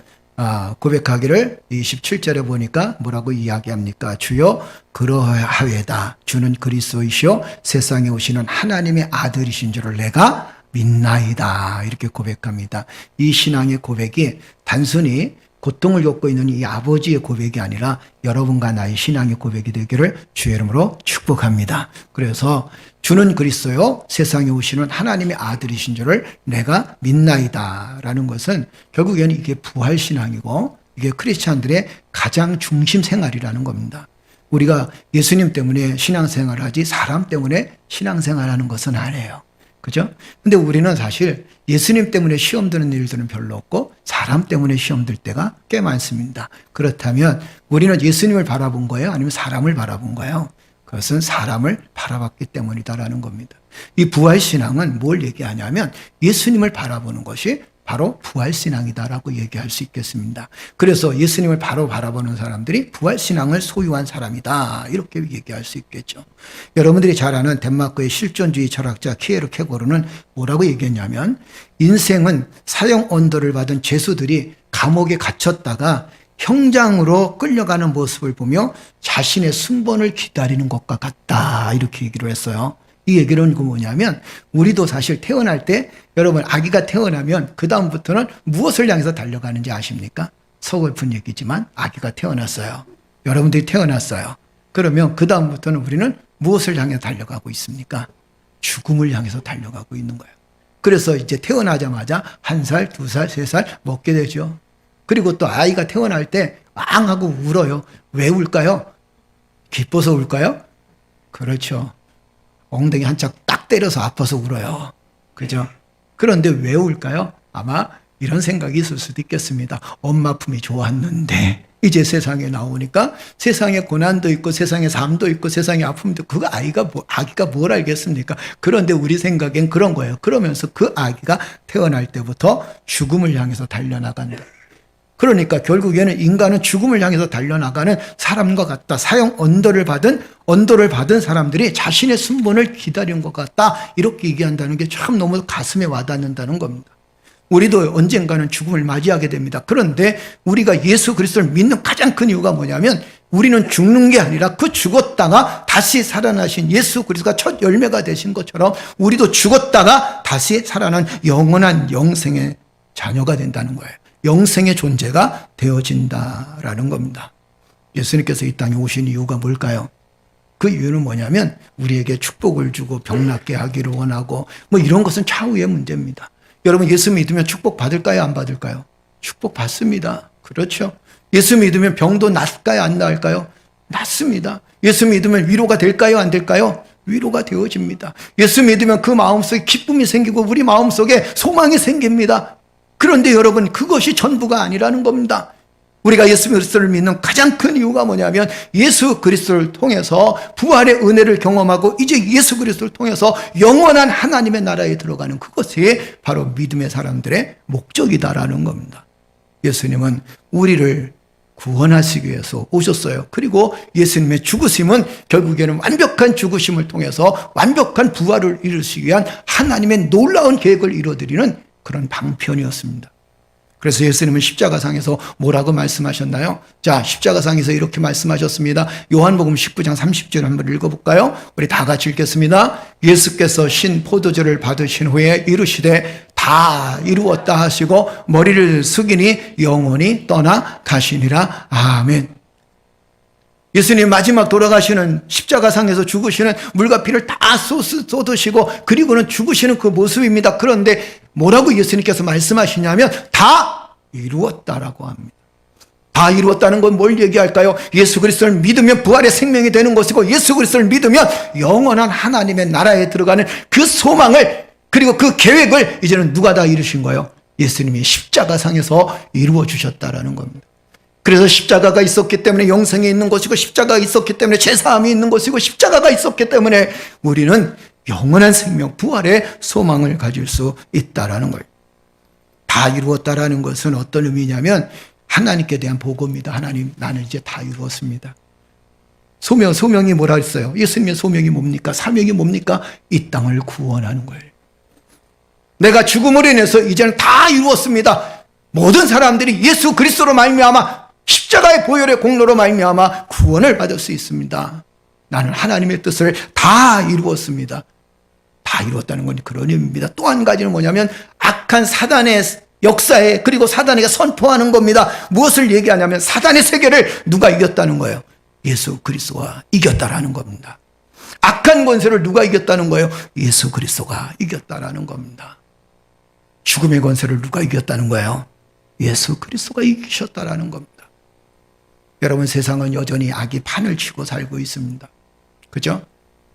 S3: 고백하기를 27절에 보니까 뭐라고 이야기합니까? 주여 그러하외다. 주는 그리스도이시요 세상에 오시는 하나님의 아들이신 줄을 내가 믿나이다. 이렇게 고백합니다. 이 신앙의 고백이 단순히 고통을 겪고 있는 이 아버지의 고백이 아니라 여러분과 나의 신앙의 고백이 되기를 주의 이름으로 축복합니다. 그래서 주는 그리스도요 세상에 오시는 하나님의 아들이신 줄을 내가 믿나이다 라는 것은 결국에는 이게 부활신앙이고 이게 크리스찬들의 가장 중심 생활이라는 겁니다. 우리가 예수님 때문에 신앙생활을 하지 사람 때문에 신앙생활하는 것은 아니에요. 그죠? 근데 우리는 사실 예수님 때문에 시험 드는 일들은 별로 없고 사람 때문에 시험 들 때가 꽤 많습니다. 그렇다면 우리는 예수님을 바라본 거예요? 아니면 사람을 바라본 거예요? 그것은 사람을 바라봤기 때문이다라는 겁니다. 이 부활신앙은 뭘 얘기하냐면 예수님을 바라보는 것이 바로 부활신앙이다라고 얘기할 수 있겠습니다. 그래서 예수님을 바로 바라보는 사람들이 부활신앙을 소유한 사람이다 이렇게 얘기할 수 있겠죠. 여러분들이 잘 아는 덴마크의 실존주의 철학자 키에르 케고르는 뭐라고 얘기했냐면 인생은 사형 언도를 받은 죄수들이 감옥에 갇혔다가 형장으로 끌려가는 모습을 보며 자신의 순번을 기다리는 것과 같다 이렇게 얘기를 했어요. 이 얘기는 뭐냐면 우리도 사실 태어날 때 여러분 아기가 태어나면 그 다음부터는 무엇을 향해서 달려가는지 아십니까? 서글픈 얘기지만 아기가 태어났어요. 여러분들이 태어났어요. 그러면 그 다음부터는 우리는 무엇을 향해 달려가고 있습니까? 죽음을 향해서 달려가고 있는 거예요. 그래서 이제 태어나자마자 1살, 2살, 3살 먹게 되죠. 그리고 또 아이가 태어날 때 앙 하고 울어요. 왜 울까요? 기뻐서 울까요? 그렇죠. 엉덩이 한짝 딱 때려서 아파서 울어요. 그죠? 그런데 왜 울까요? 아마 이런 생각이 있을 수도 있겠습니다. 엄마 품이 좋았는데 이제 세상에 나오니까 세상에 고난도 있고 세상에 삶도 있고 세상에 아픔도 있고 그 아기가 뭘 알겠습니까? 그런데 우리 생각엔 그런 거예요. 그러면서 그 아기가 태어날 때부터 죽음을 향해서 달려나간다. 그러니까 결국에는 인간은 죽음을 향해서 달려나가는 사람과 같다. 사형 언도를 받은 사람들이 자신의 순번을 기다린 것 같다. 이렇게 얘기한다는 게 참 너무 가슴에 와닿는다는 겁니다. 우리도 언젠가는 죽음을 맞이하게 됩니다. 그런데 우리가 예수 그리스도를 믿는 가장 큰 이유가 뭐냐면 우리는 죽는 게 아니라 그 죽었다가 다시 살아나신 예수 그리스도가 첫 열매가 되신 것처럼 우리도 죽었다가 다시 살아난 영원한 영생의 자녀가 된다는 거예요. 영생의 존재가 되어진다라는 겁니다. 예수님께서 이 땅에 오신 이유가 뭘까요? 그 이유는 뭐냐면 우리에게 축복을 주고 병 낫게 하기를 원하고 뭐 이런 것은 차후의 문제입니다. 여러분 예수 믿으면 축복 받을까요? 안 받을까요? 축복 받습니다. 그렇죠? 예수 믿으면 병도 낫을까요? 안 나을까요? 낫습니다. 예수 믿으면 위로가 될까요? 안 될까요? 위로가 되어집니다. 예수 믿으면 그 마음속에 기쁨이 생기고 우리 마음속에 소망이 생깁니다. 그런데 여러분 그것이 전부가 아니라는 겁니다. 우리가 예수 그리스도를 믿는 가장 큰 이유가 뭐냐면 예수 그리스도를 통해서 부활의 은혜를 경험하고 이제 예수 그리스도를 통해서 영원한 하나님의 나라에 들어가는 그것이 바로 믿음의 사람들의 목적이다라는 겁니다. 예수님은 우리를 구원하시기 위해서 오셨어요. 그리고 예수님의 죽으심은 결국에는 완벽한 죽으심을 통해서 완벽한 부활을 이루시기 위한 하나님의 놀라운 계획을 이루어드리는 그런 방편이었습니다. 그래서 예수님은 십자가상에서 뭐라고 말씀하셨나요? 자, 십자가상에서 이렇게 말씀하셨습니다. 요한복음 19장 30절 한번 읽어볼까요? 우리 다 같이 읽겠습니다. 예수께서 신 포도주를 받으신 후에 이르시되 다 이루었다 하시고 머리를 숙이니 영혼이 떠나 가시니라. 아멘. 예수님 마지막 돌아가시는 십자가상에서 죽으시는 물과 피를 다 쏟으시고 그리고는 죽으시는 그 모습입니다. 그런데 뭐라고 예수님께서 말씀하시냐면 다 이루었다라고 합니다. 다 이루었다는 건 뭘 얘기할까요? 예수 그리스도를 믿으면 부활의 생명이 되는 것이고 예수 그리스도를 믿으면 영원한 하나님의 나라에 들어가는 그 소망을 그리고 그 계획을 이제는 누가 다 이루신 거예요? 예수님이 십자가상에서 이루어 주셨다라는 겁니다. 그래서 십자가가 있었기 때문에 영생이 있는 것이고 십자가가 있었기 때문에 제사함이 있는 것이고 십자가가 있었기 때문에 우리는 영원한 생명, 부활의 소망을 가질 수 있다라는 거예요. 다 이루었다라는 것은 어떤 의미냐면 하나님께 대한 보고입니다. 하나님, 나는 이제 다 이루었습니다. 소명이 뭐라 했어요? 예수님의 소명이 뭡니까? 사명이 뭡니까? 이 땅을 구원하는 거예요. 내가 죽음으로 인해서 이제는 다 이루었습니다. 모든 사람들이 예수 그리스도로 말미암아 십자가의 보혈의 공로로 말미암아 구원을 받을 수 있습니다. 나는 하나님의 뜻을 다 이루었습니다. 다 이루었다는 건 그런 의미입니다. 또 한 가지는 뭐냐면 악한 사단의 역사에 그리고 사단에게 선포하는 겁니다. 무엇을 얘기하냐면 사단의 세계를 누가 이겼다는 거예요? 예수 그리스도가 이겼다라는 겁니다. 악한 권세를 누가 이겼다는 거예요? 예수 그리스도가 이겼다라는 겁니다. 죽음의 권세를 누가 이겼다는 거예요? 예수 그리스도가 이기셨다라는 겁니다. 여러분 세상은 여전히 악이 판을 치고 살고 있습니다. 그죠?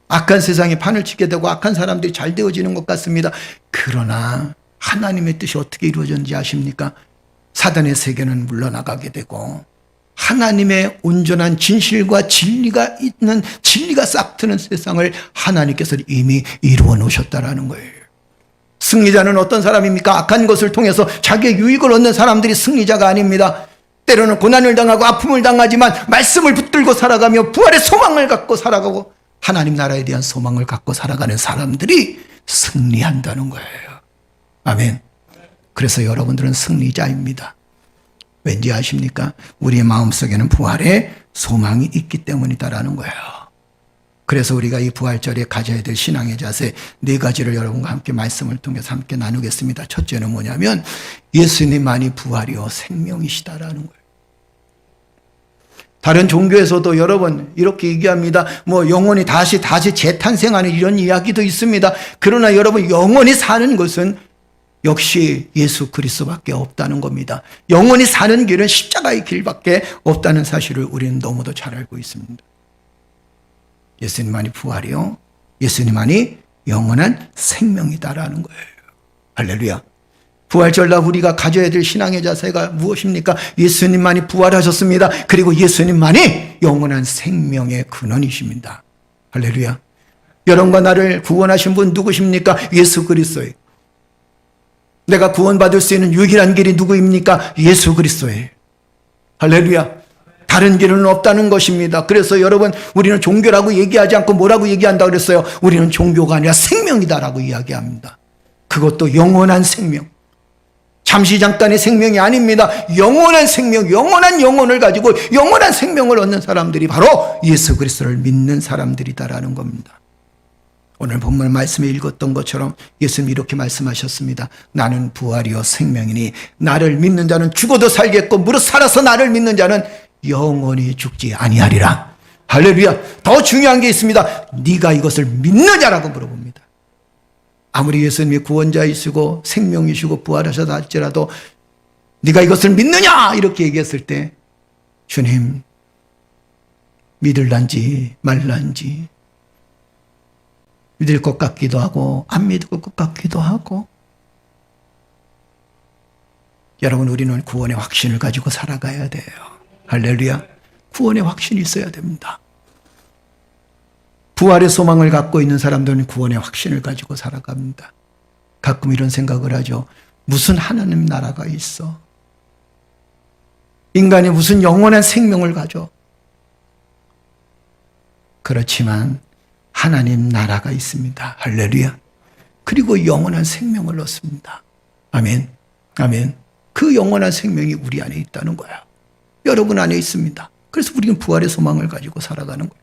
S3: 악한 세상이 판을 치게 되고 악한 사람들이 잘 되어지는 것 같습니다. 그러나 하나님의 뜻이 어떻게 이루어졌는지 아십니까? 사단의 세계는 물러나가게 되고 하나님의 온전한 진실과 진리가 있는 진리가 싹트는 세상을 하나님께서 이미 이루어 놓으셨다라는 거예요. 승리자는 어떤 사람입니까? 악한 것을 통해서 자기의 유익을 얻는 사람들이 승리자가 아닙니다. 때로는 고난을 당하고 아픔을 당하지만 말씀을 붙들고 살아가며 부활의 소망을 갖고 살아가고 하나님 나라에 대한 소망을 갖고 살아가는 사람들이 승리한다는 거예요. 아멘. 그래서 여러분들은 승리자입니다. 왠지 아십니까? 우리의 마음속에는 부활의 소망이 있기 때문이다라는 거예요. 그래서 우리가 이 부활절에 가져야 될 신앙의 자세 4가지를 여러분과 함께 말씀을 통해서 함께 나누겠습니다. 첫째는 뭐냐면 예수님만이 부활이요 생명이시다라는 거예요. 다른 종교에서도 여러분 이렇게 얘기합니다. 뭐 영혼이 다시 재탄생하는 이런 이야기도 있습니다. 그러나 여러분 영원히 사는 것은 역시 예수 그리스도밖에 없다는 겁니다. 영원히 사는 길은 십자가의 길밖에 없다는 사실을 우리는 너무도 잘 알고 있습니다. 예수님만이 부활이요 예수님만이 영원한 생명이다라는 거예요. 할렐루야. 부활절날 우리가 가져야 될 신앙의 자세가 무엇입니까? 예수님만이 부활하셨습니다. 그리고 예수님만이 영원한 생명의 근원이십니다. 할렐루야. 여러분과 나를 구원하신 분 누구십니까? 예수 그리스도예요. 내가 구원받을 수 있는 유일한 길이 누구입니까? 예수 그리스도예요. 할렐루야. 다른 길은 없다는 것입니다. 그래서 여러분, 우리는 종교라고 얘기하지 않고 뭐라고 얘기한다 그랬어요? 우리는 종교가 아니라 생명이다라고 이야기합니다. 그것도 영원한 생명. 잠시 잠깐의 생명이 아닙니다. 영원한 생명, 영원한 영혼을 가지고 영원한 생명을 얻는 사람들이 바로 예수 그리스도를 믿는 사람들이다라는 겁니다. 오늘 본문 말씀에 읽었던 것처럼 예수님이 이렇게 말씀하셨습니다. 나는 부활이요 생명이니 나를 믿는 자는 죽어도 살겠고 무릇 살아서 나를 믿는 자는 영원히 죽지 아니하리라. 할렐루야. 더 중요한 게 있습니다. 네가 이것을 믿느냐라고 물어봅니다. 아무리 예수님이 구원자이시고 생명이시고 부활하셨다 할지라도 네가 이것을 믿느냐 이렇게 얘기했을 때 주님 믿을란지 말란지 믿을 것 같기도 하고 안 믿을 것 같기도 하고. 여러분, 우리는 구원의 확신을 가지고 살아가야 돼요. 할렐루야. 구원의 확신이 있어야 됩니다. 부활의 소망을 갖고 있는 사람들은 구원의 확신을 가지고 살아갑니다. 가끔 이런 생각을 하죠. 무슨 하나님 나라가 있어? 인간이 무슨 영원한 생명을 가져? 그렇지만 하나님 나라가 있습니다. 할렐루야. 그리고 영원한 생명을 얻습니다. 아멘. 아멘. 그 영원한 생명이 우리 안에 있다는 거야. 여러분 안에 있습니다. 그래서 우리는 부활의 소망을 가지고 살아가는 거예요.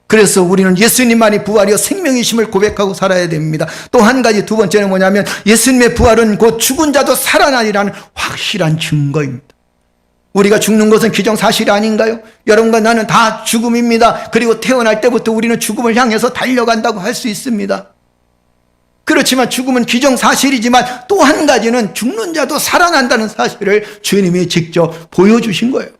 S3: 그래서 우리는 예수님만이 부활이요 생명이심을 고백하고 살아야 됩니다. 또 한 가지, 두 번째는 뭐냐면 예수님의 부활은 곧 죽은 자도 살아나리라는 확실한 증거입니다. 우리가 죽는 것은 기정사실이 아닌가요? 여러분과 나는 다 죽음입니다. 그리고 태어날 때부터 우리는 죽음을 향해서 달려간다고 할 수 있습니다. 그렇지만 죽음은 기정사실이지만 또 한 가지는 죽는 자도 살아난다는 사실을 주님이 직접 보여주신 거예요.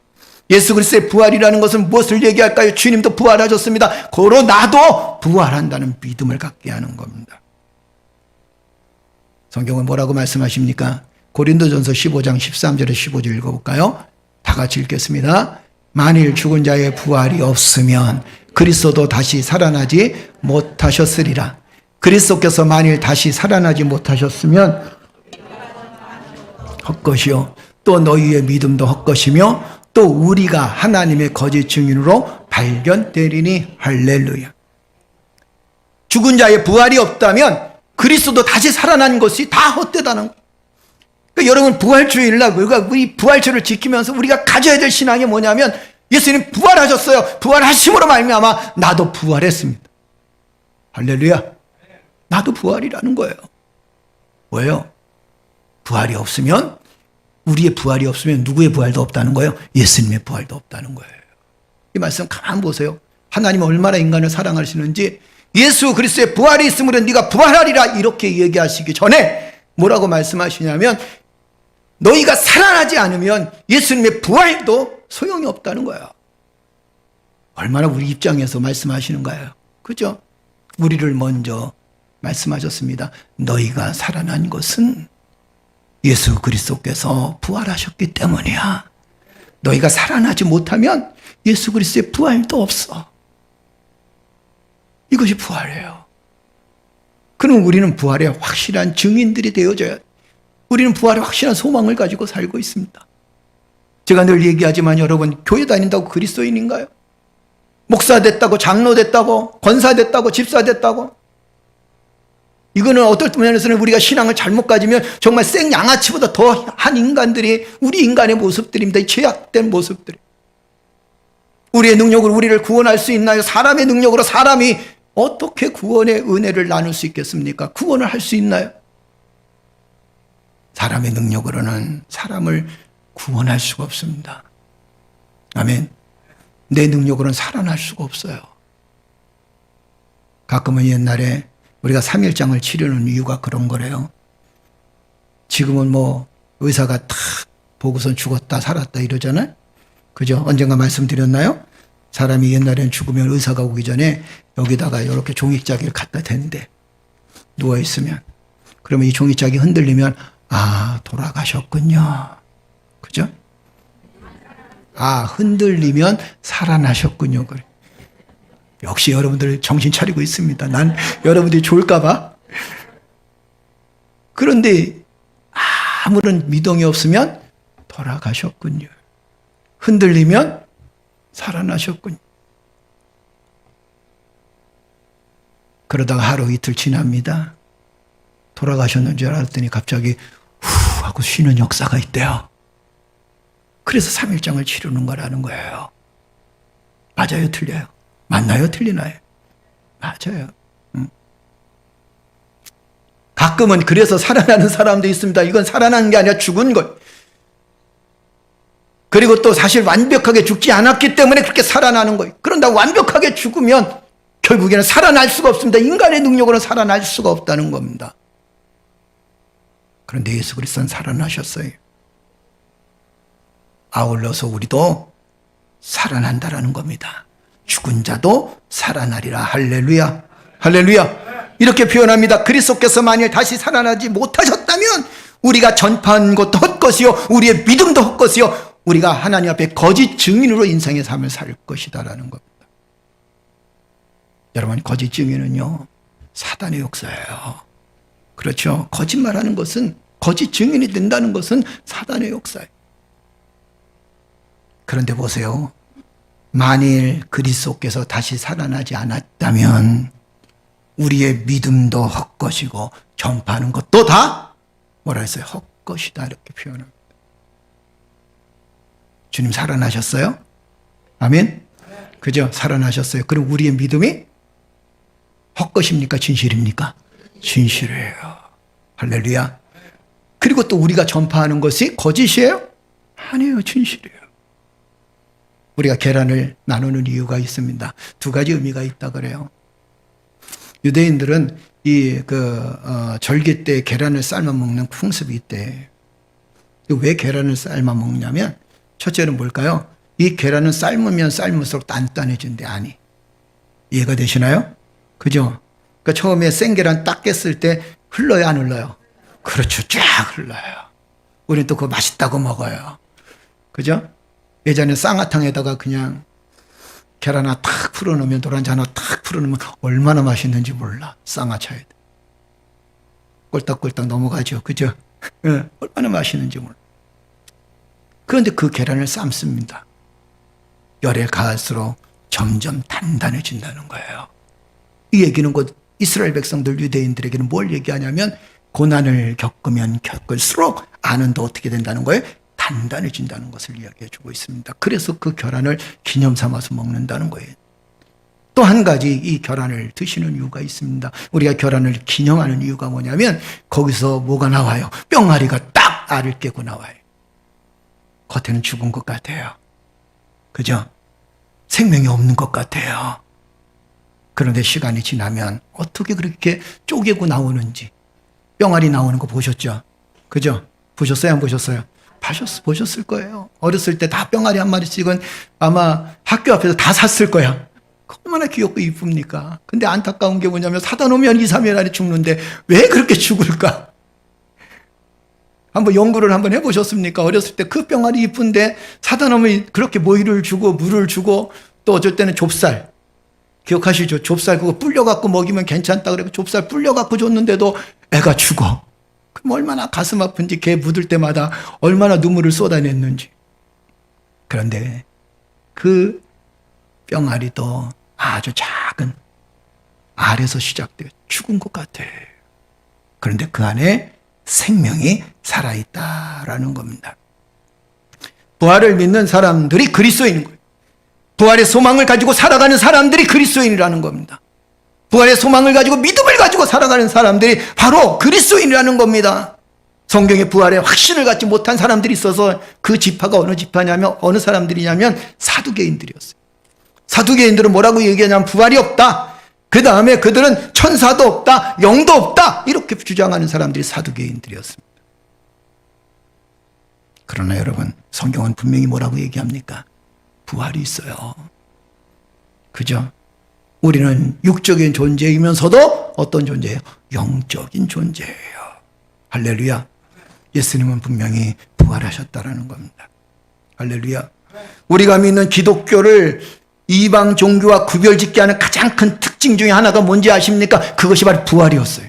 S3: 예수 그리스도의 부활이라는 것은 무엇을 얘기할까요? 주님도 부활하셨습니다. 고로 나도 부활한다는 믿음을 갖게 하는 겁니다. 성경은 뭐라고 말씀하십니까? 고린도전서 15장 13절에 15절 읽어볼까요? 다 같이 읽겠습니다. 만일 죽은 자의 부활이 없으면 그리스도도 다시 살아나지 못하셨으리라. 그리스도께서 만일 다시 살아나지 못하셨으면 헛것이요 또 너희의 믿음도 헛것이며 또 우리가 하나님의 거짓 증인으로 발견되리니. 할렐루야. 죽은 자의 부활이 없다면 그리스도도 다시 살아난 것이 다 헛되다는 거예요. 그러니까 여러분, 부활주일날 우리 부활절을 지키면서 우리가 가져야 될 신앙이 뭐냐면 예수님 부활하셨어요. 부활하심으로 말미암아 나도 부활했습니다. 할렐루야. 나도 부활이라는 거예요. 왜요? 부활이 없으면, 우리의 부활이 없으면 누구의 부활도 없다는 거예요? 예수님의 부활도 없다는 거예요. 이 말씀 가만 보세요. 하나님은 얼마나 인간을 사랑하시는지. 예수 그리스도의 부활이 있으므로 네가 부활하리라 이렇게 얘기하시기 전에 뭐라고 말씀하시냐면 너희가 살아나지 않으면 예수님의 부활도 소용이 없다는 거예요. 얼마나 우리 입장에서 말씀하시는 거예요. 그죠? 우리를 먼저 말씀하셨습니다. 너희가 살아난 것은 예수 그리스도께서 부활하셨기 때문이야. 너희가 살아나지 못하면 예수 그리스도의 부활도 없어. 이것이 부활이에요. 그럼 우리는 부활의 확실한 증인들이 되어줘야 돼. 우리는 부활의 확실한 소망을 가지고 살고 있습니다. 제가 늘 얘기하지만 여러분, 교회 다닌다고 그리스도인인가요? 목사 됐다고, 장로 됐다고, 권사 됐다고, 집사 됐다고. 이거는 어떨 면에서는 우리가 신앙을 잘못 가지면 정말 생 양아치보다 더한 인간들이 우리 인간의 모습들입니다. 이 죄악된 모습들이. 우리의 능력으로 우리를 구원할 수 있나요? 사람의 능력으로 사람이 어떻게 구원의 은혜를 나눌 수 있겠습니까? 구원을 할 수 있나요? 사람의 능력으로는 사람을 구원할 수가 없습니다. 아멘. 내 능력으로는 살아날 수가 없어요. 가끔은 옛날에 우리가 3일장을 치르는 이유가 그런 거래요. 지금은 뭐 의사가 탁 보고선 죽었다 살았다 이러잖아요. 그죠? 언젠가 말씀드렸나요? 사람이 옛날에는 죽으면 의사가 오기 전에 여기다가 이렇게 종이짝을 갖다 댄대. 누워있으면. 그러면 이 종이짝이 흔들리면 아, 돌아가셨군요. 그죠? 아, 흔들리면 살아나셨군요. 그래. 역시 여러분들 정신 차리고 있습니다. 난 여러분들이 좋을까봐. 그런데 아무런 미동이 없으면 돌아가셨군요. 흔들리면 살아나셨군요. 그러다가 하루 이틀 지납니다. 돌아가셨는 줄 알았더니 갑자기 후 하고 쉬는 역사가 있대요. 그래서 3일장을 치르는 거라는 거예요. 맞아요, 틀려요? 맞나요, 틀리나요? 맞아요. 가끔은 그래서 살아나는 사람도 있습니다. 이건 살아나는 게 아니라 죽은 것. 그리고 또 사실 완벽하게 죽지 않았기 때문에 그렇게 살아나는 거예요. 그런데 완벽하게 죽으면 결국에는 살아날 수가 없습니다. 인간의 능력으로는 살아날 수가 없다는 겁니다. 그런데 예수 그리스도는 살아나셨어요. 아울러서 우리도 살아난다라는 겁니다. 죽은 자도 살아나리라. 할렐루야. 할렐루야. 이렇게 표현합니다. 그리스도께서 만일 다시 살아나지 못하셨다면 우리가 전파한 것도 헛것이요 우리의 믿음도 헛것이요 우리가 하나님 앞에 거짓 증인으로 인생의 삶을 살 것이다라는 겁니다. 여러분, 거짓 증인은요 사단의 역사예요. 그렇죠. 거짓말하는 것은, 거짓 증인이 된다는 것은 사단의 역사예요. 그런데 보세요. 만일 그리스도께서 다시 살아나지 않았다면 우리의 믿음도 헛것이고 전파하는 것도 다 뭐라 했어요? 헛것이다 이렇게 표현합니다. 주님 살아나셨어요? 아멘? 그죠? 살아나셨어요. 그럼 우리의 믿음이 헛것입니까? 진실입니까? 진실이에요. 할렐루야. 그리고 또 우리가 전파하는 것이 거짓이에요? 아니에요. 진실이에요. 우리가 계란을 나누는 이유가 있습니다. 두 가지 의미가 있다 그래요. 유대인들은 절기 때 계란을 삶아 먹는 풍습이 있대. 왜 계란을 삶아 먹냐면 첫째는 뭘까요? 이 계란은 삶으면 삶을수록 단단해진대. 아니, 이해가 되시나요? 그죠? 그러니까 처음에 생계란 딱 깼을 때 흘러요, 안 흘러요? 그렇죠. 쫙 흘러요. 우리는 또 그거 맛있다고 먹어요. 그죠? 예전에 쌍화탕에다가 그냥 계란 하나 탁 풀어놓으면, 노란자 하나 탁 풀어놓으면 얼마나 맛있는지 몰라. 쌍화차에. 꼴딱꼴딱 넘어가죠. 그죠? 얼마나 맛있는지 몰라. 그런데 그 계란을 삶습니다. 열에 가할수록 점점 단단해진다는 거예요. 이 얘기는 곧 이스라엘 백성들, 유대인들에게는 뭘 얘기하냐면 고난을 겪으면 겪을수록 아는도 어떻게 된다는 거예요? 단단해진다는 것을 이야기해 주고 있습니다. 그래서 그 계란을 기념 삼아서 먹는다는 거예요. 또 한 가지 이 계란을 드시는 이유가 있습니다. 우리가 계란을 기념하는 이유가 뭐냐면 거기서 뭐가 나와요? 뿅아리가 딱 알을 깨고 나와요. 겉에는 죽은 것 같아요. 그죠? 생명이 없는 것 같아요. 그런데 시간이 지나면 어떻게 그렇게 쪼개고 나오는지, 뿅알이 나오는 거 보셨죠? 그죠? 보셨어요? 안 보셨어요? 보셨을 거예요. 어렸을 때 다 뿅알이 한 마리씩은 아마 학교 앞에서 다 샀을 거야. 얼마나 귀엽고 이쁩니까? 근데 안타까운 게 뭐냐면 사다 놓으면 2, 3일 안에 죽는데 왜 그렇게 죽을까? 한번 연구를 한번 해보셨습니까? 어렸을 때 그 뿅알이 이쁜데 사다 놓으면 그렇게 모이를 주고 물을 주고 또 어쩔 때는 좁쌀, 기억하시죠? 좁쌀 그거 불려갖고 먹이면 괜찮다 그래서 좁쌀 불려갖고 줬는데도 애가 죽어. 그럼 얼마나 가슴 아픈지, 개 묻을 때마다 얼마나 눈물을 쏟아냈는지. 그런데 그 뿅알이도 아주 작은 알에서 시작돼 죽은 것 같아. 그런데 그 안에 생명이 살아있다라는 겁니다. 부활을 믿는 사람들이 그리스도인인 거예요. 부활의 소망을 가지고 살아가는 사람들이 그리스도인이라는 겁니다. 부활의 소망을 가지고 믿음을 가지고 살아가는 사람들이 바로 그리스도인이라는 겁니다. 성경에 부활의 확신을 갖지 못한 사람들이 있어서 그 지파가 어느 지파냐면, 어느 사람들이냐면 사두개인들이었어요. 사두개인들은 뭐라고 얘기하냐면 부활이 없다. 그 다음에 그들은 천사도 없다, 영도 없다, 이렇게 주장하는 사람들이 사두개인들이었습니다. 그러나 여러분, 성경은 분명히 뭐라고 얘기합니까? 부활이 있어요. 그죠? 우리는 육적인 존재이면서도 어떤 존재예요? 영적인 존재예요. 할렐루야. 예수님은 분명히 부활하셨다라는 겁니다. 할렐루야. 우리가 믿는 기독교를 이방 종교와 구별짓게 하는 가장 큰 특징 중에 하나가 뭔지 아십니까? 그것이 바로 부활이었어요.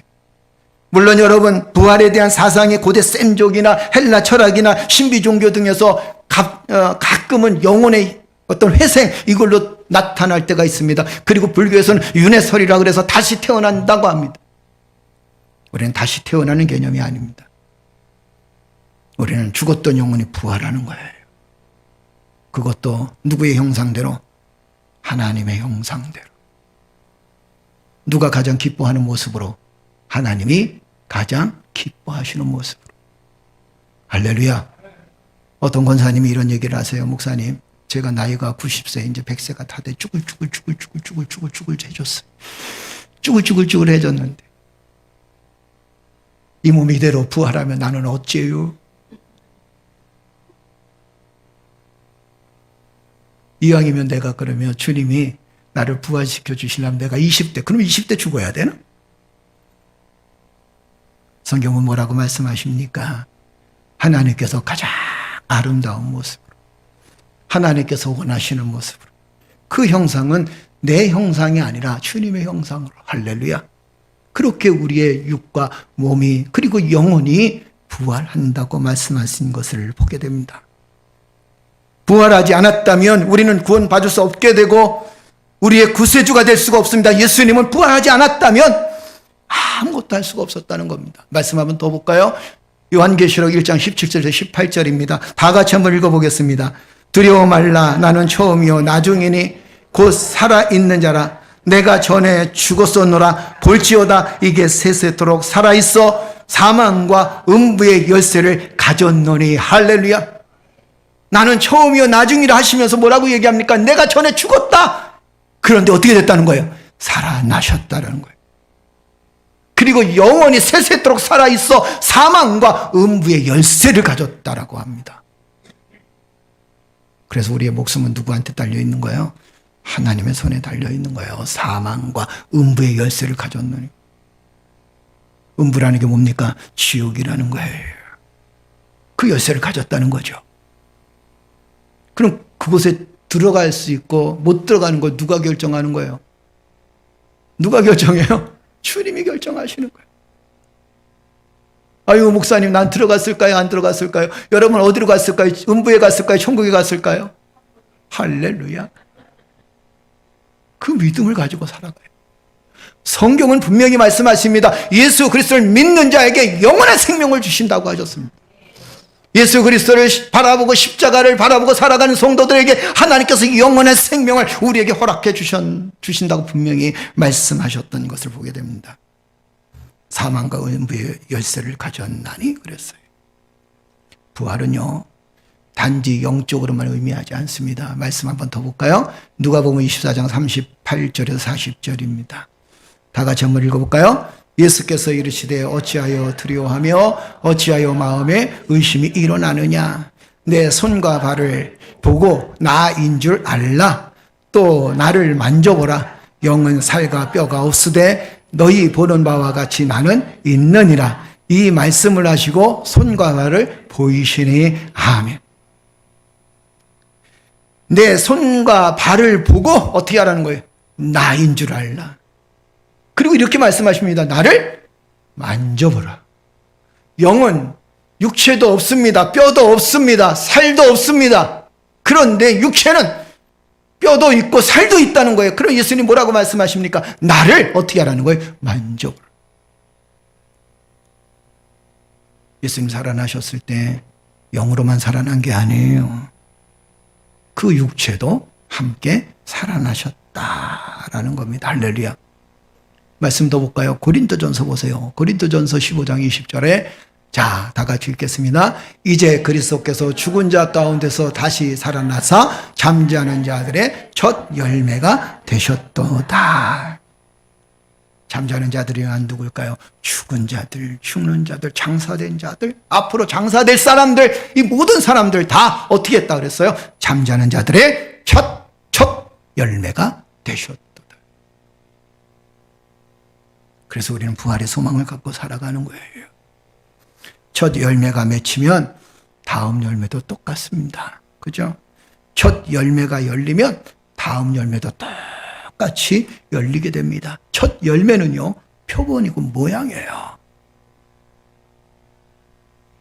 S3: 물론 여러분, 부활에 대한 사상이 고대 센족이나 헬라 철학이나 신비 종교 등에서 가끔은 영혼의 어떤 회생, 이걸로 나타날 때가 있습니다. 그리고 불교에서는 윤회설이라 그래서 다시 태어난다고 합니다. 우리는 다시 태어나는 개념이 아닙니다. 우리는 죽었던 영혼이 부활하는 거예요. 그것도 누구의 형상대로? 하나님의 형상대로. 누가 가장 기뻐하는 모습으로? 하나님이 가장 기뻐하시는 모습으로. 할렐루야. 어떤 권사님이 이런 얘기를 하세요. 목사님, 제가 나이가 90세, 이제 100세가 다 돼 쭈글쭈글 해줬어요. 쭈글쭈글 해줬는데 이 몸이 이대로 부활하면 나는 어째요? 이왕이면 내가 그러면 주님이 나를 부활시켜 주시려면 내가 20대, 그럼 20대 죽어야 되나? 성경은 뭐라고 말씀하십니까? 하나님께서 가장 아름다운 모습으로, 하나님께서 원하시는 모습으로, 그 형상은 내 형상이 아니라 주님의 형상으로. 할렐루야. 그렇게 우리의 육과 몸이 그리고 영혼이 부활한다고 말씀하신 것을 보게 됩니다. 부활하지 않았다면 우리는 구원받을 수 없게 되고 우리의 구세주가 될 수가 없습니다. 예수님은 부활하지 않았다면 아무것도 할 수가 없었다는 겁니다. 말씀 한번 더 볼까요? 요한계시록 1장 17절에서 18절입니다. 다 같이 한번 읽어보겠습니다. 두려워 말라. 나는 처음이요 나중이니 곧 살아있는 자라. 내가 전에 죽었었노라. 볼지어다 이게 세세토록 살아있어 사망과 음부의 열쇠를 가졌노니. 할렐루야. 나는 처음이요 나중이라 하시면서 뭐라고 얘기합니까? 내가 전에 죽었다. 그런데 어떻게 됐다는 거예요? 살아나셨다는 거예요. 그리고 영원히 세세토록 살아있어 사망과 음부의 열쇠를 가졌다라고 합니다. 그래서 우리의 목숨은 누구한테 달려있는 거예요? 하나님의 손에 달려있는 거예요. 사망과 음부의 열쇠를 가졌노니. 음부라는 게 뭡니까? 지옥이라는 거예요. 그 열쇠를 가졌다는 거죠. 그럼 그곳에 들어갈 수 있고 못 들어가는 걸 누가 결정하는 거예요? 누가 결정해요? 주님이 결정하시는 거예요. 아유, 목사님, 난 들어갔을까요? 안 들어갔을까요? 여러분 어디로 갔을까요? 음부에 갔을까요? 천국에 갔을까요? 할렐루야. 그 믿음을 가지고 살아가요. 성경은 분명히 말씀하십니다. 예수 그리스도를 믿는 자에게 영원한 생명을 주신다고 하셨습니다. 예수 그리스도를 바라보고 십자가를 바라보고 살아가는 성도들에게 하나님께서 영원한 생명을 우리에게 허락해 주신다고 분명히 말씀하셨던 것을 보게 됩니다. 사망과 음부의 열쇠를 가졌나니 그랬어요. 부활은요 단지 영적으로만 의미하지 않습니다. 말씀 한번 더 볼까요? 누가복음 24장 38절에서 40절입니다. 다 같이 한번 읽어볼까요? 예수께서 이르시되 어찌하여 두려워하며 어찌하여 마음에 의심이 일어나느냐. 내 손과 발을 보고 나인 줄 알라. 또 나를 만져보라. 영은 살과 뼈가 없으되 너희 보는 바와 같이 나는 있느니라. 이 말씀을 하시고 손과 발을 보이시니 아멘. 내 손과 발을 보고 어떻게 하라는 거예요? 나인 줄 알라. 그리고 이렇게 말씀하십니다. 나를 만져보라. 영은 육체도 없습니다. 뼈도 없습니다. 살도 없습니다. 그런데 육체는 뼈도 있고 살도 있다는 거예요. 그럼 예수님 뭐라고 말씀하십니까? 나를 어떻게 하라는 거예요? 만져보라. 예수님 살아나셨을 때 영으로만 살아난 게 아니에요. 그 육체도 함께 살아나셨다라는 겁니다. 할렐루야. 말씀 더 볼까요? 고린도전서 보세요. 고린도전서 15장 20절에 자, 다 같이 읽겠습니다. 이제 그리스도께서 죽은 자 가운데서 다시 살아나사 잠자는 자들의 첫 열매가 되셨도다. 잠자는 자들이란 누굴까요? 죽은 자들, 죽는 자들, 장사된 자들, 앞으로 장사될 사람들, 이 모든 사람들 다 어떻게 했다 그랬어요? 잠자는 자들의 첫 열매가 되셨도다. 그래서 우리는 부활의 소망을 갖고 살아가는 거예요. 첫 열매가 맺히면 다음 열매도 똑같습니다. 그죠? 첫 열매가 열리면 다음 열매도 똑같이 열리게 됩니다. 첫 열매는요, 표본이고 모양이에요.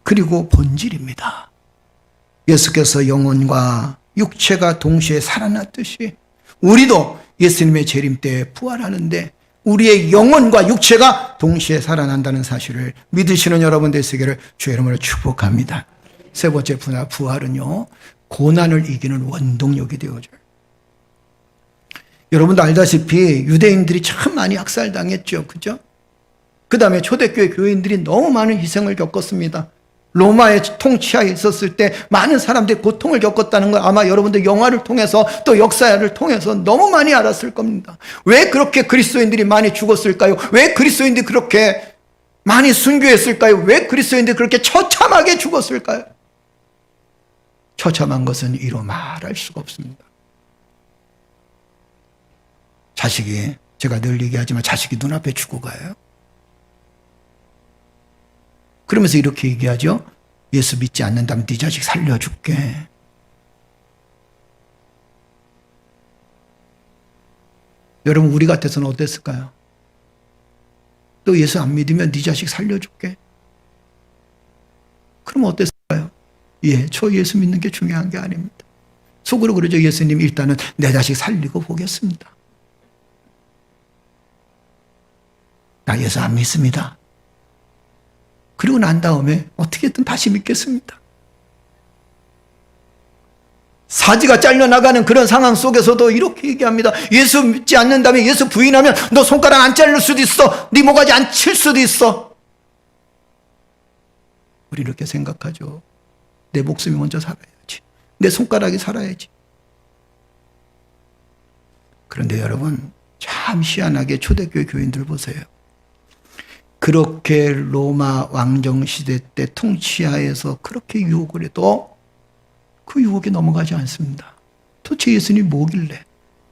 S3: 그리고 본질입니다. 예수께서 영혼과 육체가 동시에 살아났듯이 우리도 예수님의 재림 때 부활하는데 우리의 영혼과 육체가 동시에 살아난다는 사실을 믿으시는 여러분 되시기를 주의 이름으로 축복합니다. 세 번째 부활은요, 고난을 이기는 원동력이 되어줘요. 여러분도 알다시피 유대인들이 참 많이 학살당했죠. 그죠? 그 다음에 초대교회 교인들이 너무 많은 희생을 겪었습니다. 로마의 통치하에 있었을 때 많은 사람들이 고통을 겪었다는 걸 아마 여러분들 영화를 통해서 또 역사를 통해서 너무 많이 알았을 겁니다. 왜 그렇게 그리스도인들이 많이 죽었을까요? 왜 그리스도인들이 그렇게 많이 순교했을까요? 왜 그리스도인들이 그렇게 처참하게 죽었을까요? 처참한 것은 이로 말할 수가 없습니다. 자식이, 제가 늘 얘기하지만 자식이 눈앞에 죽어가요. 그러면서 이렇게 얘기하죠. 예수 믿지 않는다면 네 자식 살려줄게. 여러분, 우리 같아서는 어땠을까요? 또 예수 안 믿으면 네 자식 살려줄게. 그럼 어땠을까요? 예, 저 예수 믿는 게 중요한 게 아닙니다. 속으로 그러죠. 예수님, 일단은 내 자식 살리고 보겠습니다. 나 예수 안 믿습니다. 그리고 난 다음에 어떻게든 다시 믿겠습니다. 사지가 잘려나가는 그런 상황 속에서도 이렇게 얘기합니다. 예수 믿지 않는다면, 예수 부인하면 너 손가락 안 자를 수도 있어. 네 모가지 안 칠 수도 있어. 우리 이렇게 생각하죠. 내 목숨이 먼저 살아야지. 내 손가락이 살아야지. 그런데 여러분, 참 희한하게 초대교회 교인들 보세요. 그렇게 로마 왕정시대 때 통치하에서 그렇게 유혹을 해도 그 유혹에 넘어가지 않습니다. 도대체 예수님이 뭐길래?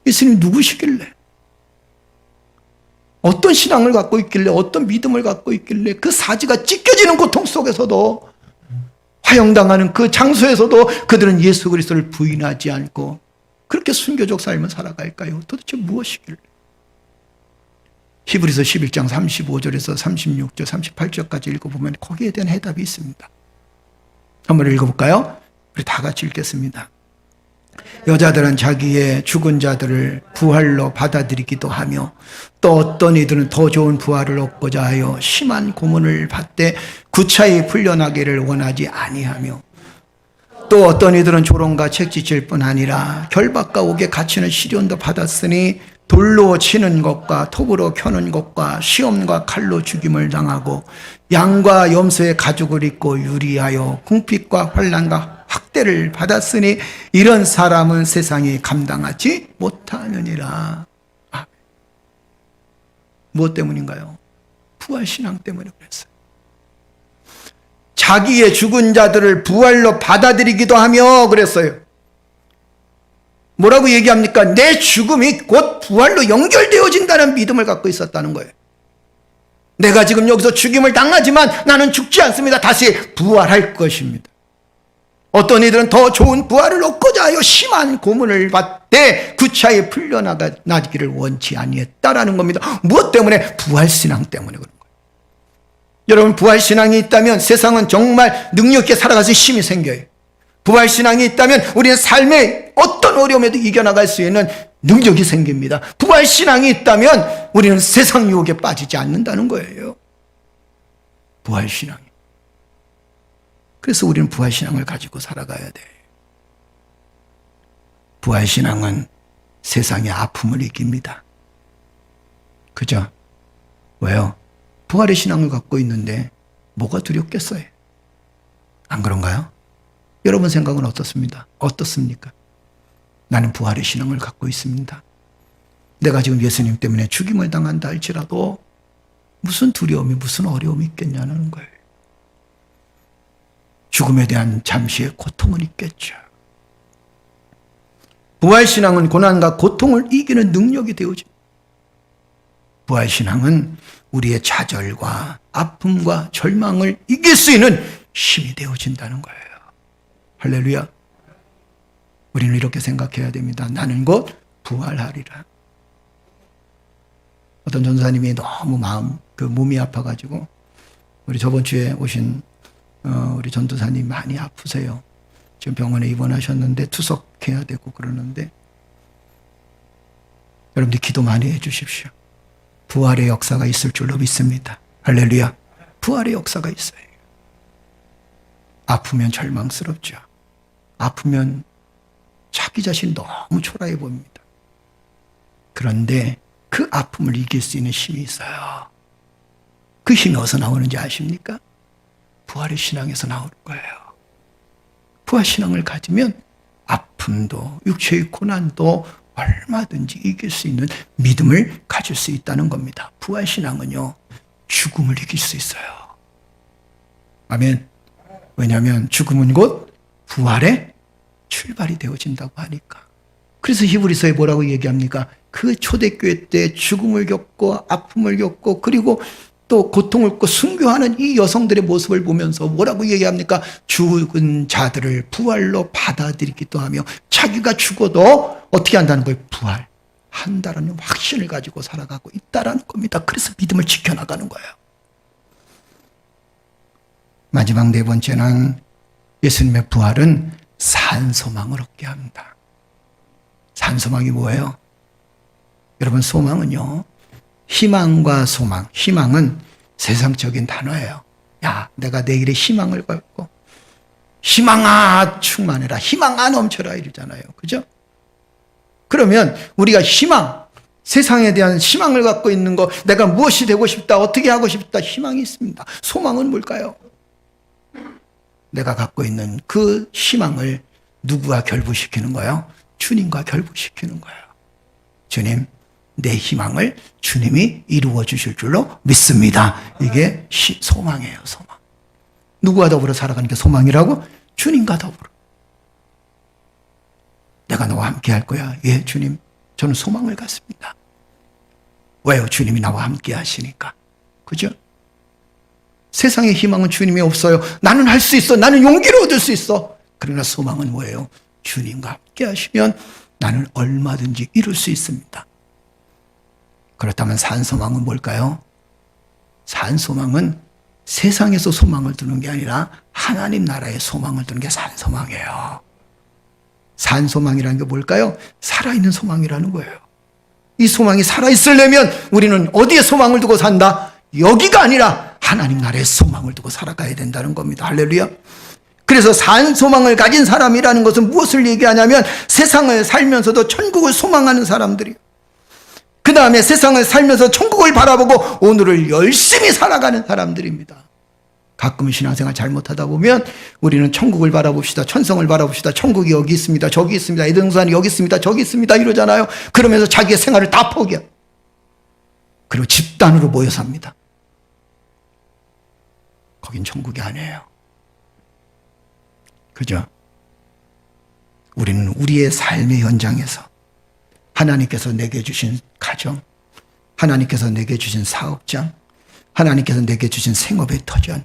S3: 예수님이 누구시길래? 어떤 신앙을 갖고 있길래? 어떤 믿음을 갖고 있길래? 그 사지가 찢겨지는 고통 속에서도, 화형당하는 그 장소에서도 그들은 예수 그리스도를 부인하지 않고 그렇게 순교적 삶을 살아갈까요? 도대체 무엇이길래? 히브리서 11장 35절에서 36절, 38절까지 읽어보면 거기에 대한 해답이 있습니다. 한번 읽어볼까요? 우리 다 같이 읽겠습니다. 여자들은 자기의 죽은 자들을 부활로 받아들이기도 하며 또 어떤 이들은 더 좋은 부활을 얻고자 하여 심한 고문을 받되 구차히 풀려나기를 원하지 아니하며 또 어떤 이들은 조롱과 책짓질 뿐 아니라 결박과 옥에 갇히는 시련도 받았으니 돌로 치는 것과 톱으로 켜는 것과 시험과 칼로 죽임을 당하고 양과 염소의 가죽을 입고 유리하여 궁핍과 환난과 학대를 받았으니 이런 사람은 세상이 감당하지 못하느니라. 무엇 때문인가요? 부활신앙 때문에 그랬어요. 자기의 죽은 자들을 부활로 받아들이기도 하며 그랬어요. 뭐라고 얘기합니까? 내 죽음이 곧 부활로 연결되어진다는 믿음을 갖고 있었다는 거예요. 내가 지금 여기서 죽임을 당하지만 나는 죽지 않습니다. 다시 부활할 것입니다. 어떤 이들은 더 좋은 부활을 얻고자 하여 심한 고문을 받되 구차히 풀려나기를 원치 아니했다라는 겁니다. 무엇 때문에? 부활신앙 때문에 그런 거예요. 여러분, 부활신앙이 있다면 세상은 정말 능력 있게 살아갈 수 있는 힘이 생겨요. 부활신앙이 있다면 우리는 삶의 어떤 어려움에도 이겨나갈 수 있는 능력이 생깁니다. 부활신앙이 있다면 우리는 세상 유혹에 빠지지 않는다는 거예요. 부활신앙. 그래서 우리는 부활신앙을 가지고 살아가야 돼. 부활신앙은 세상의 아픔을 이깁니다. 그죠? 왜요? 부활의 신앙을 갖고 있는데 뭐가 두렵겠어요? 안 그런가요? 여러분 생각은 어떻습니까? 나는 부활의 신앙을 갖고 있습니다. 내가 지금 예수님 때문에 죽임을 당한다 할지라도 무슨 두려움이, 무슨 어려움이 있겠냐는 거예요. 죽음에 대한 잠시의 고통은 있겠죠. 부활신앙은 고난과 고통을 이기는 능력이 되어집니다. 부활신앙은 우리의 좌절과 아픔과 절망을 이길 수 있는 힘이 되어진다는 거예요. 할렐루야. 우리는 이렇게 생각해야 됩니다. 나는 곧 부활하리라. 어떤 전사님이 너무 몸이 아파가지고 우리 저번 주에 오신 우리 전도사님 많이 아프세요. 지금 병원에 입원하셨는데 투석해야 되고 그러는데 여러분들 기도 많이 해주십시오. 부활의 역사가 있을 줄로 믿습니다. 할렐루야. 부활의 역사가 있어요. 아프면 절망스럽죠. 아프면 자기 자신 너무 초라해 보입니다. 그런데 그 아픔을 이길 수 있는 힘이 있어요. 그 힘이 어디서 나오는지 아십니까? 부활의 신앙에서 나오는 거예요. 부활 신앙을 가지면 아픔도 육체의 고난도 얼마든지 이길 수 있는 믿음을 가질 수 있다는 겁니다. 부활 신앙은요, 죽음을 이길 수 있어요. 아멘. 왜냐하면 죽음은 곧 부활의 출발이 되어진다고 하니까. 그래서 히브리서에 뭐라고 얘기합니까? 그 초대교회 때 죽음을 겪고 아픔을 겪고 그리고 또 고통을 겪고 순교하는 이 여성들의 모습을 보면서 뭐라고 얘기합니까? 죽은 자들을 부활로 받아들이기도 하며 자기가 죽어도 어떻게 한다는 거예요? 부활한다라는 확신을 가지고 살아가고 있다라는 겁니다. 그래서 믿음을 지켜나가는 거예요. 마지막 네 번째는 예수님의 부활은 산소망을 얻게 합니다. 산소망이 뭐예요? 여러분, 소망은요, 희망과 소망. 희망은 세상적인 단어예요. 야, 내가 내일의 희망을 갖고 희망아 충만해라, 희망아 넘쳐라 이러잖아요. 그죠? 그러면 우리가 희망, 세상에 대한 희망을 갖고 있는 거, 내가 무엇이 되고 싶다, 어떻게 하고 싶다, 희망이 있습니다. 소망은 뭘까요? 내가 갖고 있는 그 희망을 누구와 결부시키는 거예요? 주님과 결부시키는 거예요. 주님, 내 희망을 주님이 이루어 주실 줄로 믿습니다. 이게 소망이에요, 소망. 누구와 더불어 살아가는 게 소망이라고? 주님과 더불어. 내가 너와 함께 할 거야. 예, 주님, 저는 소망을 갖습니다. 왜요? 주님이 나와 함께 하시니까. 그죠? 세상의 희망은 주님이 없어요. 나는 할 수 있어. 나는 용기를 얻을 수 있어. 그러나 소망은 뭐예요? 주님과 함께 하시면 나는 얼마든지 이룰 수 있습니다. 그렇다면 산소망은 뭘까요? 산소망은 세상에서 소망을 두는 게 아니라 하나님 나라의 소망을 두는 게 산소망이에요. 산소망이라는 게 뭘까요? 살아있는 소망이라는 거예요. 이 소망이 살아있으려면 우리는 어디에 소망을 두고 산다? 여기가 아니라 하나님 나라의 소망을 두고 살아가야 된다는 겁니다. 할렐루야. 그래서 산소망을 가진 사람이라는 것은 무엇을 얘기하냐면 세상을 살면서도 천국을 소망하는 사람들이에요. 그 다음에 세상을 살면서 천국을 바라보고 오늘을 열심히 살아가는 사람들입니다. 가끔 신앙생활 잘못하다 보면 우리는 천국을 바라봅시다, 천성을 바라봅시다, 천국이 여기 있습니다, 저기 있습니다, 에덴산이 여기 있습니다, 저기 있습니다 이러잖아요. 그러면서 자기의 생활을 다 포기해요. 그리고 집단으로 모여 삽니다. 거긴 천국이 아니에요. 그죠? 우리는 우리의 삶의 현장에서 하나님께서 내게 주신 가정, 하나님께서 내게 주신 사업장, 하나님께서 내게 주신 생업의 터전,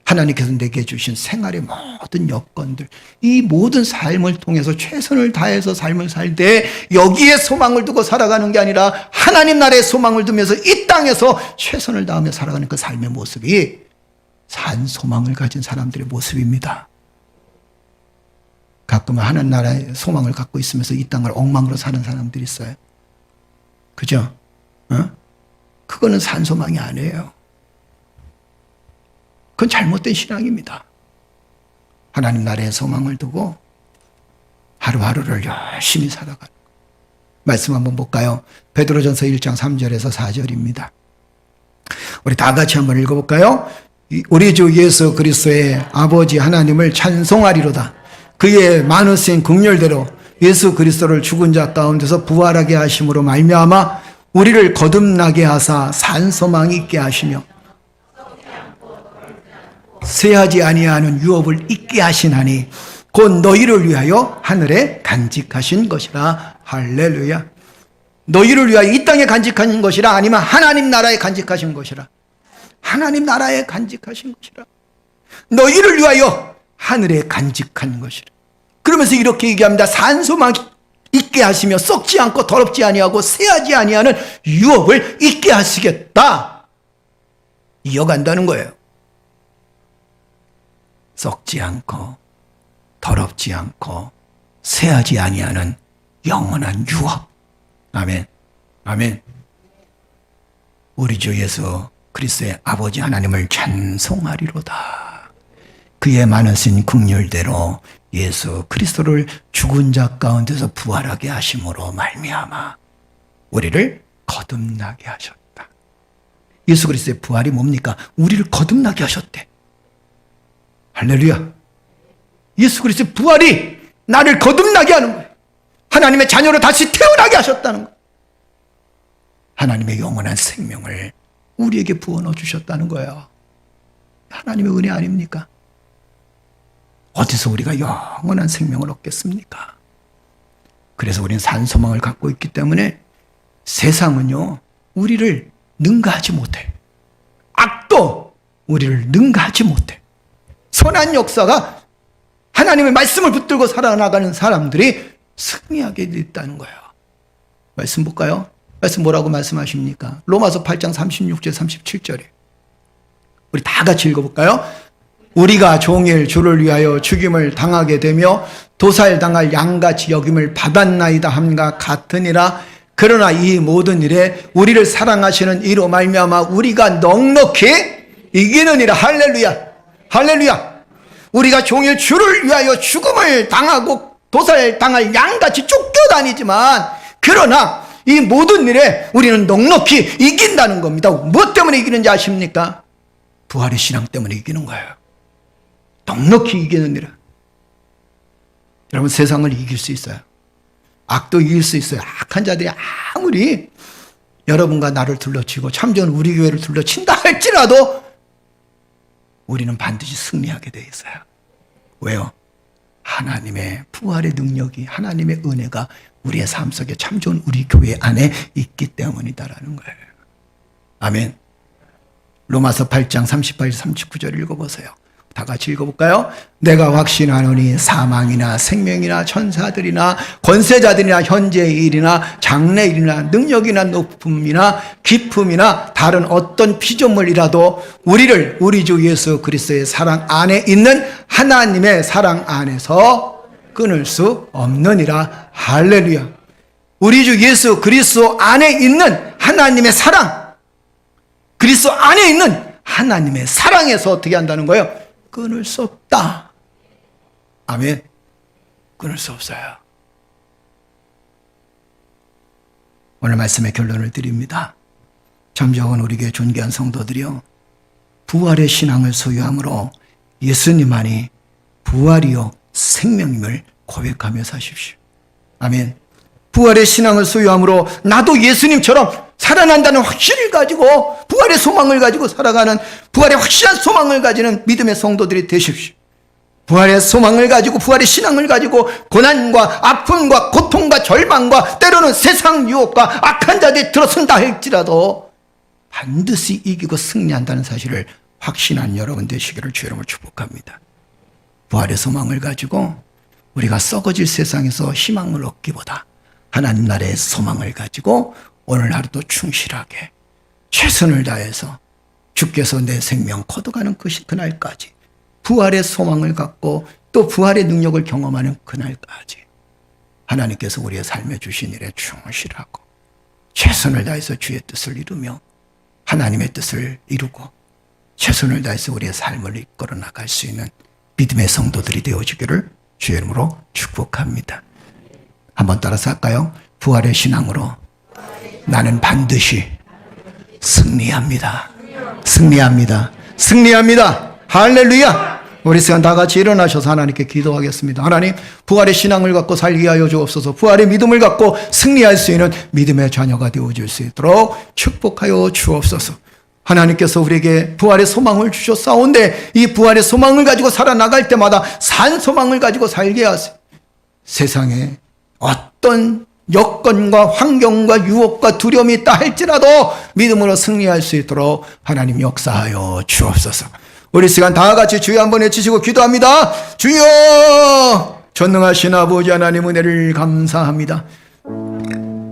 S3: 하나님께서 내게 주신 생활의 모든 여건들, 이 모든 삶을 통해서 최선을 다해서 삶을 살 때 여기에 소망을 두고 살아가는 게 아니라 하나님 나라의 소망을 두면서 이 땅에서 최선을 다하며 살아가는 그 삶의 모습이 산 소망을 가진 사람들의 모습입니다. 가끔은 하나님 나라의 소망을 갖고 있으면서 이 땅을 엉망으로 사는 사람들이 있어요. 그죠? 그거는 산 소망이 아니에요. 그건 잘못된 신앙입니다. 하나님 나라의 소망을 두고 하루하루를 열심히 살아가는 것. 말씀 한번 볼까요? 베드로전서 1장 3절에서 4절입니다. 우리 다 같이 한번 읽어볼까요? 우리 주 예수 그리스도의 아버지 하나님을 찬송하리로다. 그의 많으신 긍휼대로 예수 그리스도를 죽은 자 가운데서 부활하게 하심으로 말미암아 우리를 거듭나게 하사 산 소망이 있게 하시며 쇠하지 아니하는 유업을 있게 하시나니 곧 너희를 위하여 하늘에 간직하신 것이라. 할렐루야. 너희를 위하여 이 땅에 간직한 것이라 아니면 하나님 나라에 간직하신 것이라. 하나님 나라에 간직하신 것이라. 너희를 위하여 하늘에 간직한 것이라. 그러면서 이렇게 얘기합니다. 산소망 있게 하시며 썩지 않고 더럽지 아니하고 새하지 아니하는 유업을 있게 하시겠다. 이어간다는 거예요. 썩지 않고 더럽지 않고 새하지 아니하는 영원한 유업. 아멘. 아멘. 우리 주 예수 그리스도의 아버지 하나님을 찬송하리로다. 그의 많으신 긍휼대로 예수 그리스도를 죽은 자 가운데서 부활하게 하심으로 말미암아 우리를 거듭나게 하셨다. 예수 그리스도의 부활이 뭡니까? 우리를 거듭나게 하셨대. 할렐루야. 예수 그리스도의 부활이 나를 거듭나게 하는 거예요. 하나님의 자녀로 다시 태어나게 하셨다는 거예요. 하나님의 영원한 생명을 우리에게 부어넣어 주셨다는 거예요. 하나님의 은혜 아닙니까? 어디서 우리가 영원한 생명을 얻겠습니까? 그래서 우리는 산소망을 갖고 있기 때문에 세상은요, 우리를 능가하지 못해. 악도 우리를 능가하지 못해. 선한 역사가 하나님의 말씀을 붙들고 살아나가는 사람들이 승리하게 됐다는 거예요. 말씀 볼까요? 말씀 뭐라고 말씀하십니까? 로마서 8장 36절 37절에 우리 다 같이 읽어볼까요? 우리가 종일 주를 위하여 죽임을 당하게 되며 도살당할 양같이 여김을 받았나이다 함과 같으니라. 그러나 이 모든 일에 우리를 사랑하시는 이로 말미암아 우리가 넉넉히 이기느니라. 할렐루야. 할렐루야. 우리가 종일 주를 위하여 죽음을 당하고 도살당할 양같이 쫓겨다니지만 그러나 이 모든 일에 우리는 넉넉히 이긴다는 겁니다. 무엇 때문에 이기는지 아십니까? 부활의 신앙 때문에 이기는 거예요. 넉넉히 이기는 일은. 여러분, 세상을 이길 수 있어요. 악도 이길 수 있어요. 악한 자들이 아무리 여러분과 나를 둘러치고 참전 우리 교회를 둘러친다 할지라도 우리는 반드시 승리하게 돼 있어요. 왜요? 하나님의 부활의 능력이, 하나님의 은혜가 우리의 삶 속에 참 좋은 우리 교회 안에 있기 때문이다라는 거예요. 아멘. 로마서 8장 38, 39절 읽어보세요. 다 같이 읽어볼까요? 내가 확신하노니 사망이나 생명이나 천사들이나 권세자들이나 현재의 일이나 장래일이나 능력이나 높음이나 깊음이나 다른 어떤 피조물이라도 우리를 우리 주 예수 그리스도의 사랑 안에 있는 하나님의 사랑 안에서 끊을 수 없느니라. 할렐루야. 우리 주 예수 그리스도 안에 있는 하나님의 사랑, 그리스도 안에 있는 하나님의 사랑에서 어떻게 한다는 거예요? 끊을 수 없다. 아멘. 끊을 수 없어요. 오늘 말씀의 결론을 드립니다. 점적은 우리 교회 존귀한 성도들이요, 부활의 신앙을 소유함으로 예수님만이 부활이요 생명임을 고백하며 사십시오. 아멘. 부활의 신앙을 소유함으로 나도 예수님처럼 살아난다는 확신을 가지고 부활의 소망을 가지고 살아가는, 부활의 확실한 소망을 가지는 믿음의 성도들이 되십시오. 부활의 소망을 가지고, 부활의 신앙을 가지고 고난과 아픔과 고통과 절망과 때로는 세상 유혹과 악한 자들이 들어선다 할지라도 반드시 이기고 승리한다는 사실을 확신한 여러분 되시기를 주의 이름으로 축복합니다. 부활의 소망을 가지고 우리가 썩어질 세상에서 희망을 얻기보다 하나님 나라의 소망을 가지고 오늘 하루도 충실하게 최선을 다해서 주께서 내 생명 거둬가는 그날까지 부활의 소망을 갖고 또 부활의 능력을 경험하는 그날까지 하나님께서 우리의 삶에 주신 일에 충실하고 최선을 다해서 주의 뜻을 이루며 하나님의 뜻을 이루고 최선을 다해서 우리의 삶을 이끌어 나갈 수 있는 믿음의 성도들이 되어지기를 주의 이름으로 축복합니다. 한번 따라서 할까요? 부활의 신앙으로 나는 반드시 승리합니다. 승리합니다. 승리합니다. 할렐루야. 우리 시간 다 같이 일어나셔서 하나님께 기도하겠습니다. 하나님, 부활의 신앙을 갖고 살게 하여 주옵소서. 부활의 믿음을 갖고 승리할 수 있는 믿음의 자녀가 되어줄 수 있도록 축복하여 주옵소서. 하나님께서 우리에게 부활의 소망을 주셨사온데 이 부활의 소망을 가지고 살아나갈 때마다 산 소망을 가지고 살게 하세요. 세상에 어떤 여건과 환경과 유혹과 두려움이 있다 할지라도 믿음으로 승리할 수 있도록 하나님 역사하여 주옵소서. 우리 시간 다 같이 주여 한번 외치시고 기도합니다. 주여, 전능하신 아버지 하나님 은혜를 감사합니다.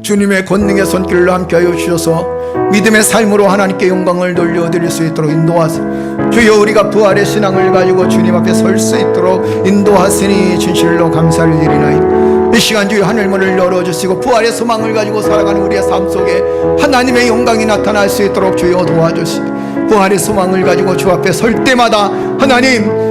S3: 주님의 권능의 손길로 함께하여 주셔서 믿음의 삶으로 하나님께 영광을 돌려드릴 수 있도록 인도하세요. 주여, 우리가 부활의 신앙을 가지고 주님 앞에 설 수 있도록 인도하시니 진실로 감사를 드리나이다. 이 시간 주여 하늘문을 열어주시고 부활의 소망을 가지고 살아가는 우리의 삶 속에 하나님의 영광이 나타날 수 있도록 주여 도와주시고, 부활의 소망을 가지고 주 앞에 설 때마다 하나님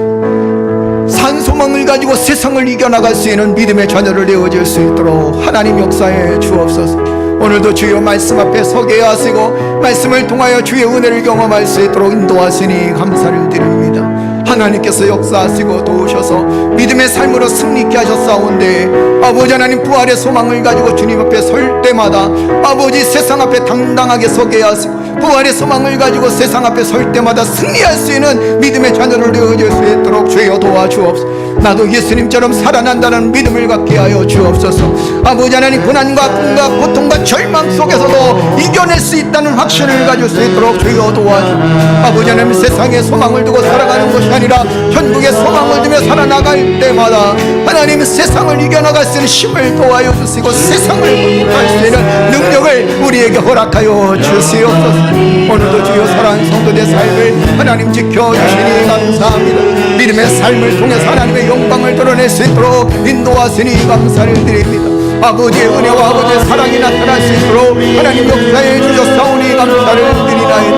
S3: 산 소망을 가지고 세상을 이겨나갈 수 있는 믿음의 자녀를 되어질 수 있도록 하나님 역사해 주옵소서. 오늘도 주여 말씀 앞에 서게 하시고 말씀을 통하여 주의 은혜를 경험할 수 있도록 인도하시니 감사를 드립니다. 하나님께서 역사하시고 도우셔서 믿음의 삶으로 승리케 하셨사온데 아버지 하나님, 부활의 소망을 가지고 주님 앞에 설 때마다 아버지 세상 앞에 당당하게 서게 하시고 부활의 소망을 가지고 세상 앞에 설 때마다 승리할 수 있는 믿음의 자녀를 되어질 수 있도록 주여 도와주옵소서. 나도 예수님처럼 살아난다는 믿음을 갖게 하여 주옵소서. 아버지 하나님, 고난과 아픔과 고통과 절망 속에서도 이겨낼 수 있다는 확신을 가질 수 있도록 주여 도와주옵소서. 아버지 하나님, 세상에 소망을 두고 살아가는 것이 아니라 천국의 소망을 두며 살아나갈 때마다 하나님 세상을 이겨나갈 수 있는 힘을 도와여 주시고 세상을 극복할 수 있는 능력을 우리에게 허락하여 주시옵소서. 오늘도 주여 사랑하는 성도들의 삶을 하나님 지켜주시니 감사합니다. 믿음의 삶을 통해서 하나님의 영광을 드러낼 수 있도록 인도하시니 감사를 드립니다. 아버지의 은혜와 아버지의 사랑이 나타날 수 있도록 하나님 역사해 주셨사오니 감사를 드리나이다.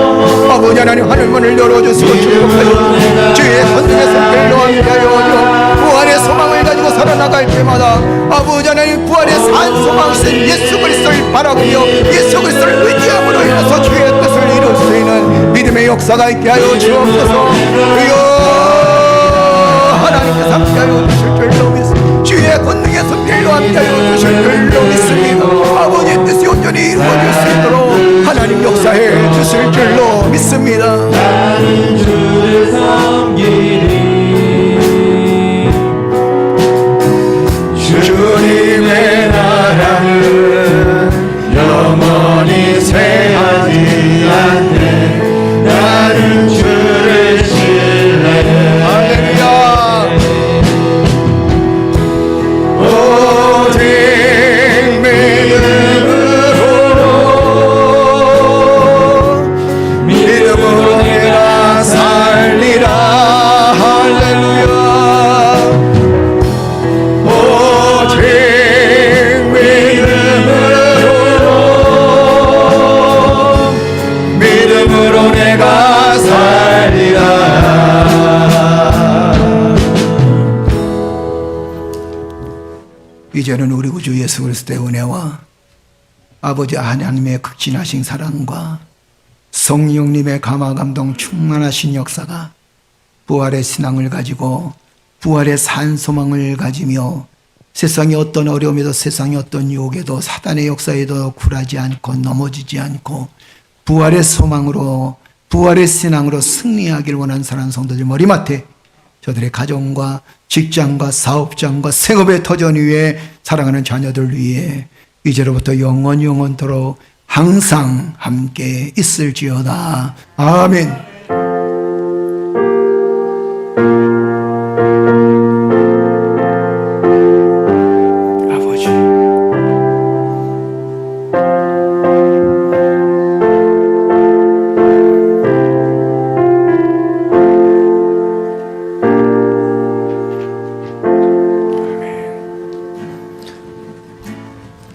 S3: 아버지 하나님, 하늘문을 열어주시고 축복하여 주의 선능의 손길로 함께하여 부활의 소망을 가지고 살아나갈 때마다 아버지 하나님, 부활의 산 소망이신 예수 그리스도를 바라보며 예수 그리스도를 의지함으로 인해서 주의 뜻을 이룰 수 있는 믿음의 역사가 있게 하여 주옵소서. 주여, 하나님께서 함께하여 주실 줄로 믿습니다. 주의 권능의 손길로 함께하여 주실 줄로 믿습니다. 아버지의 뜻이 온전히 이루어질 수 있도록 하나님 역사해 주실 줄로 믿습니다.
S5: 나는 주를 섬기리. 주님의 나라는 영원히 쇠하지 않네. 나는 주를 신뢰해.
S3: 할렐루야. 오직 믿음으로 내가 살리라. 할렐루야. 오직 믿음으로 내가 살리라. 이제는 우리 구주 예수 그리스도의 은혜와 아버지 하나님의 극진하신 사랑과 성령님의 감화 감동 충만하신 역사가 부활의 신앙을 가지고 부활의 산 소망을 가지며 세상의 어떤 어려움에도 세상의 어떤 유혹에도 사단의 역사에도 굴하지 않고 넘어지지 않고 부활의 소망으로 부활의 신앙으로 승리하길 원하는 사랑하는 성도들 머리맡에 저들의 가정과 직장과 사업장과 생업의 터전 위에 사랑하는 자녀들 위해 이제로부터 영원토록 항상 함께 있을지어다. 아멘. 아버지,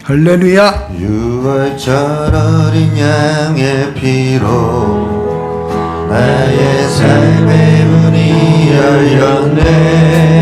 S3: 할렐루야.
S1: 6월절 어린 양의 피로 나의 삶의 문이 열렸네.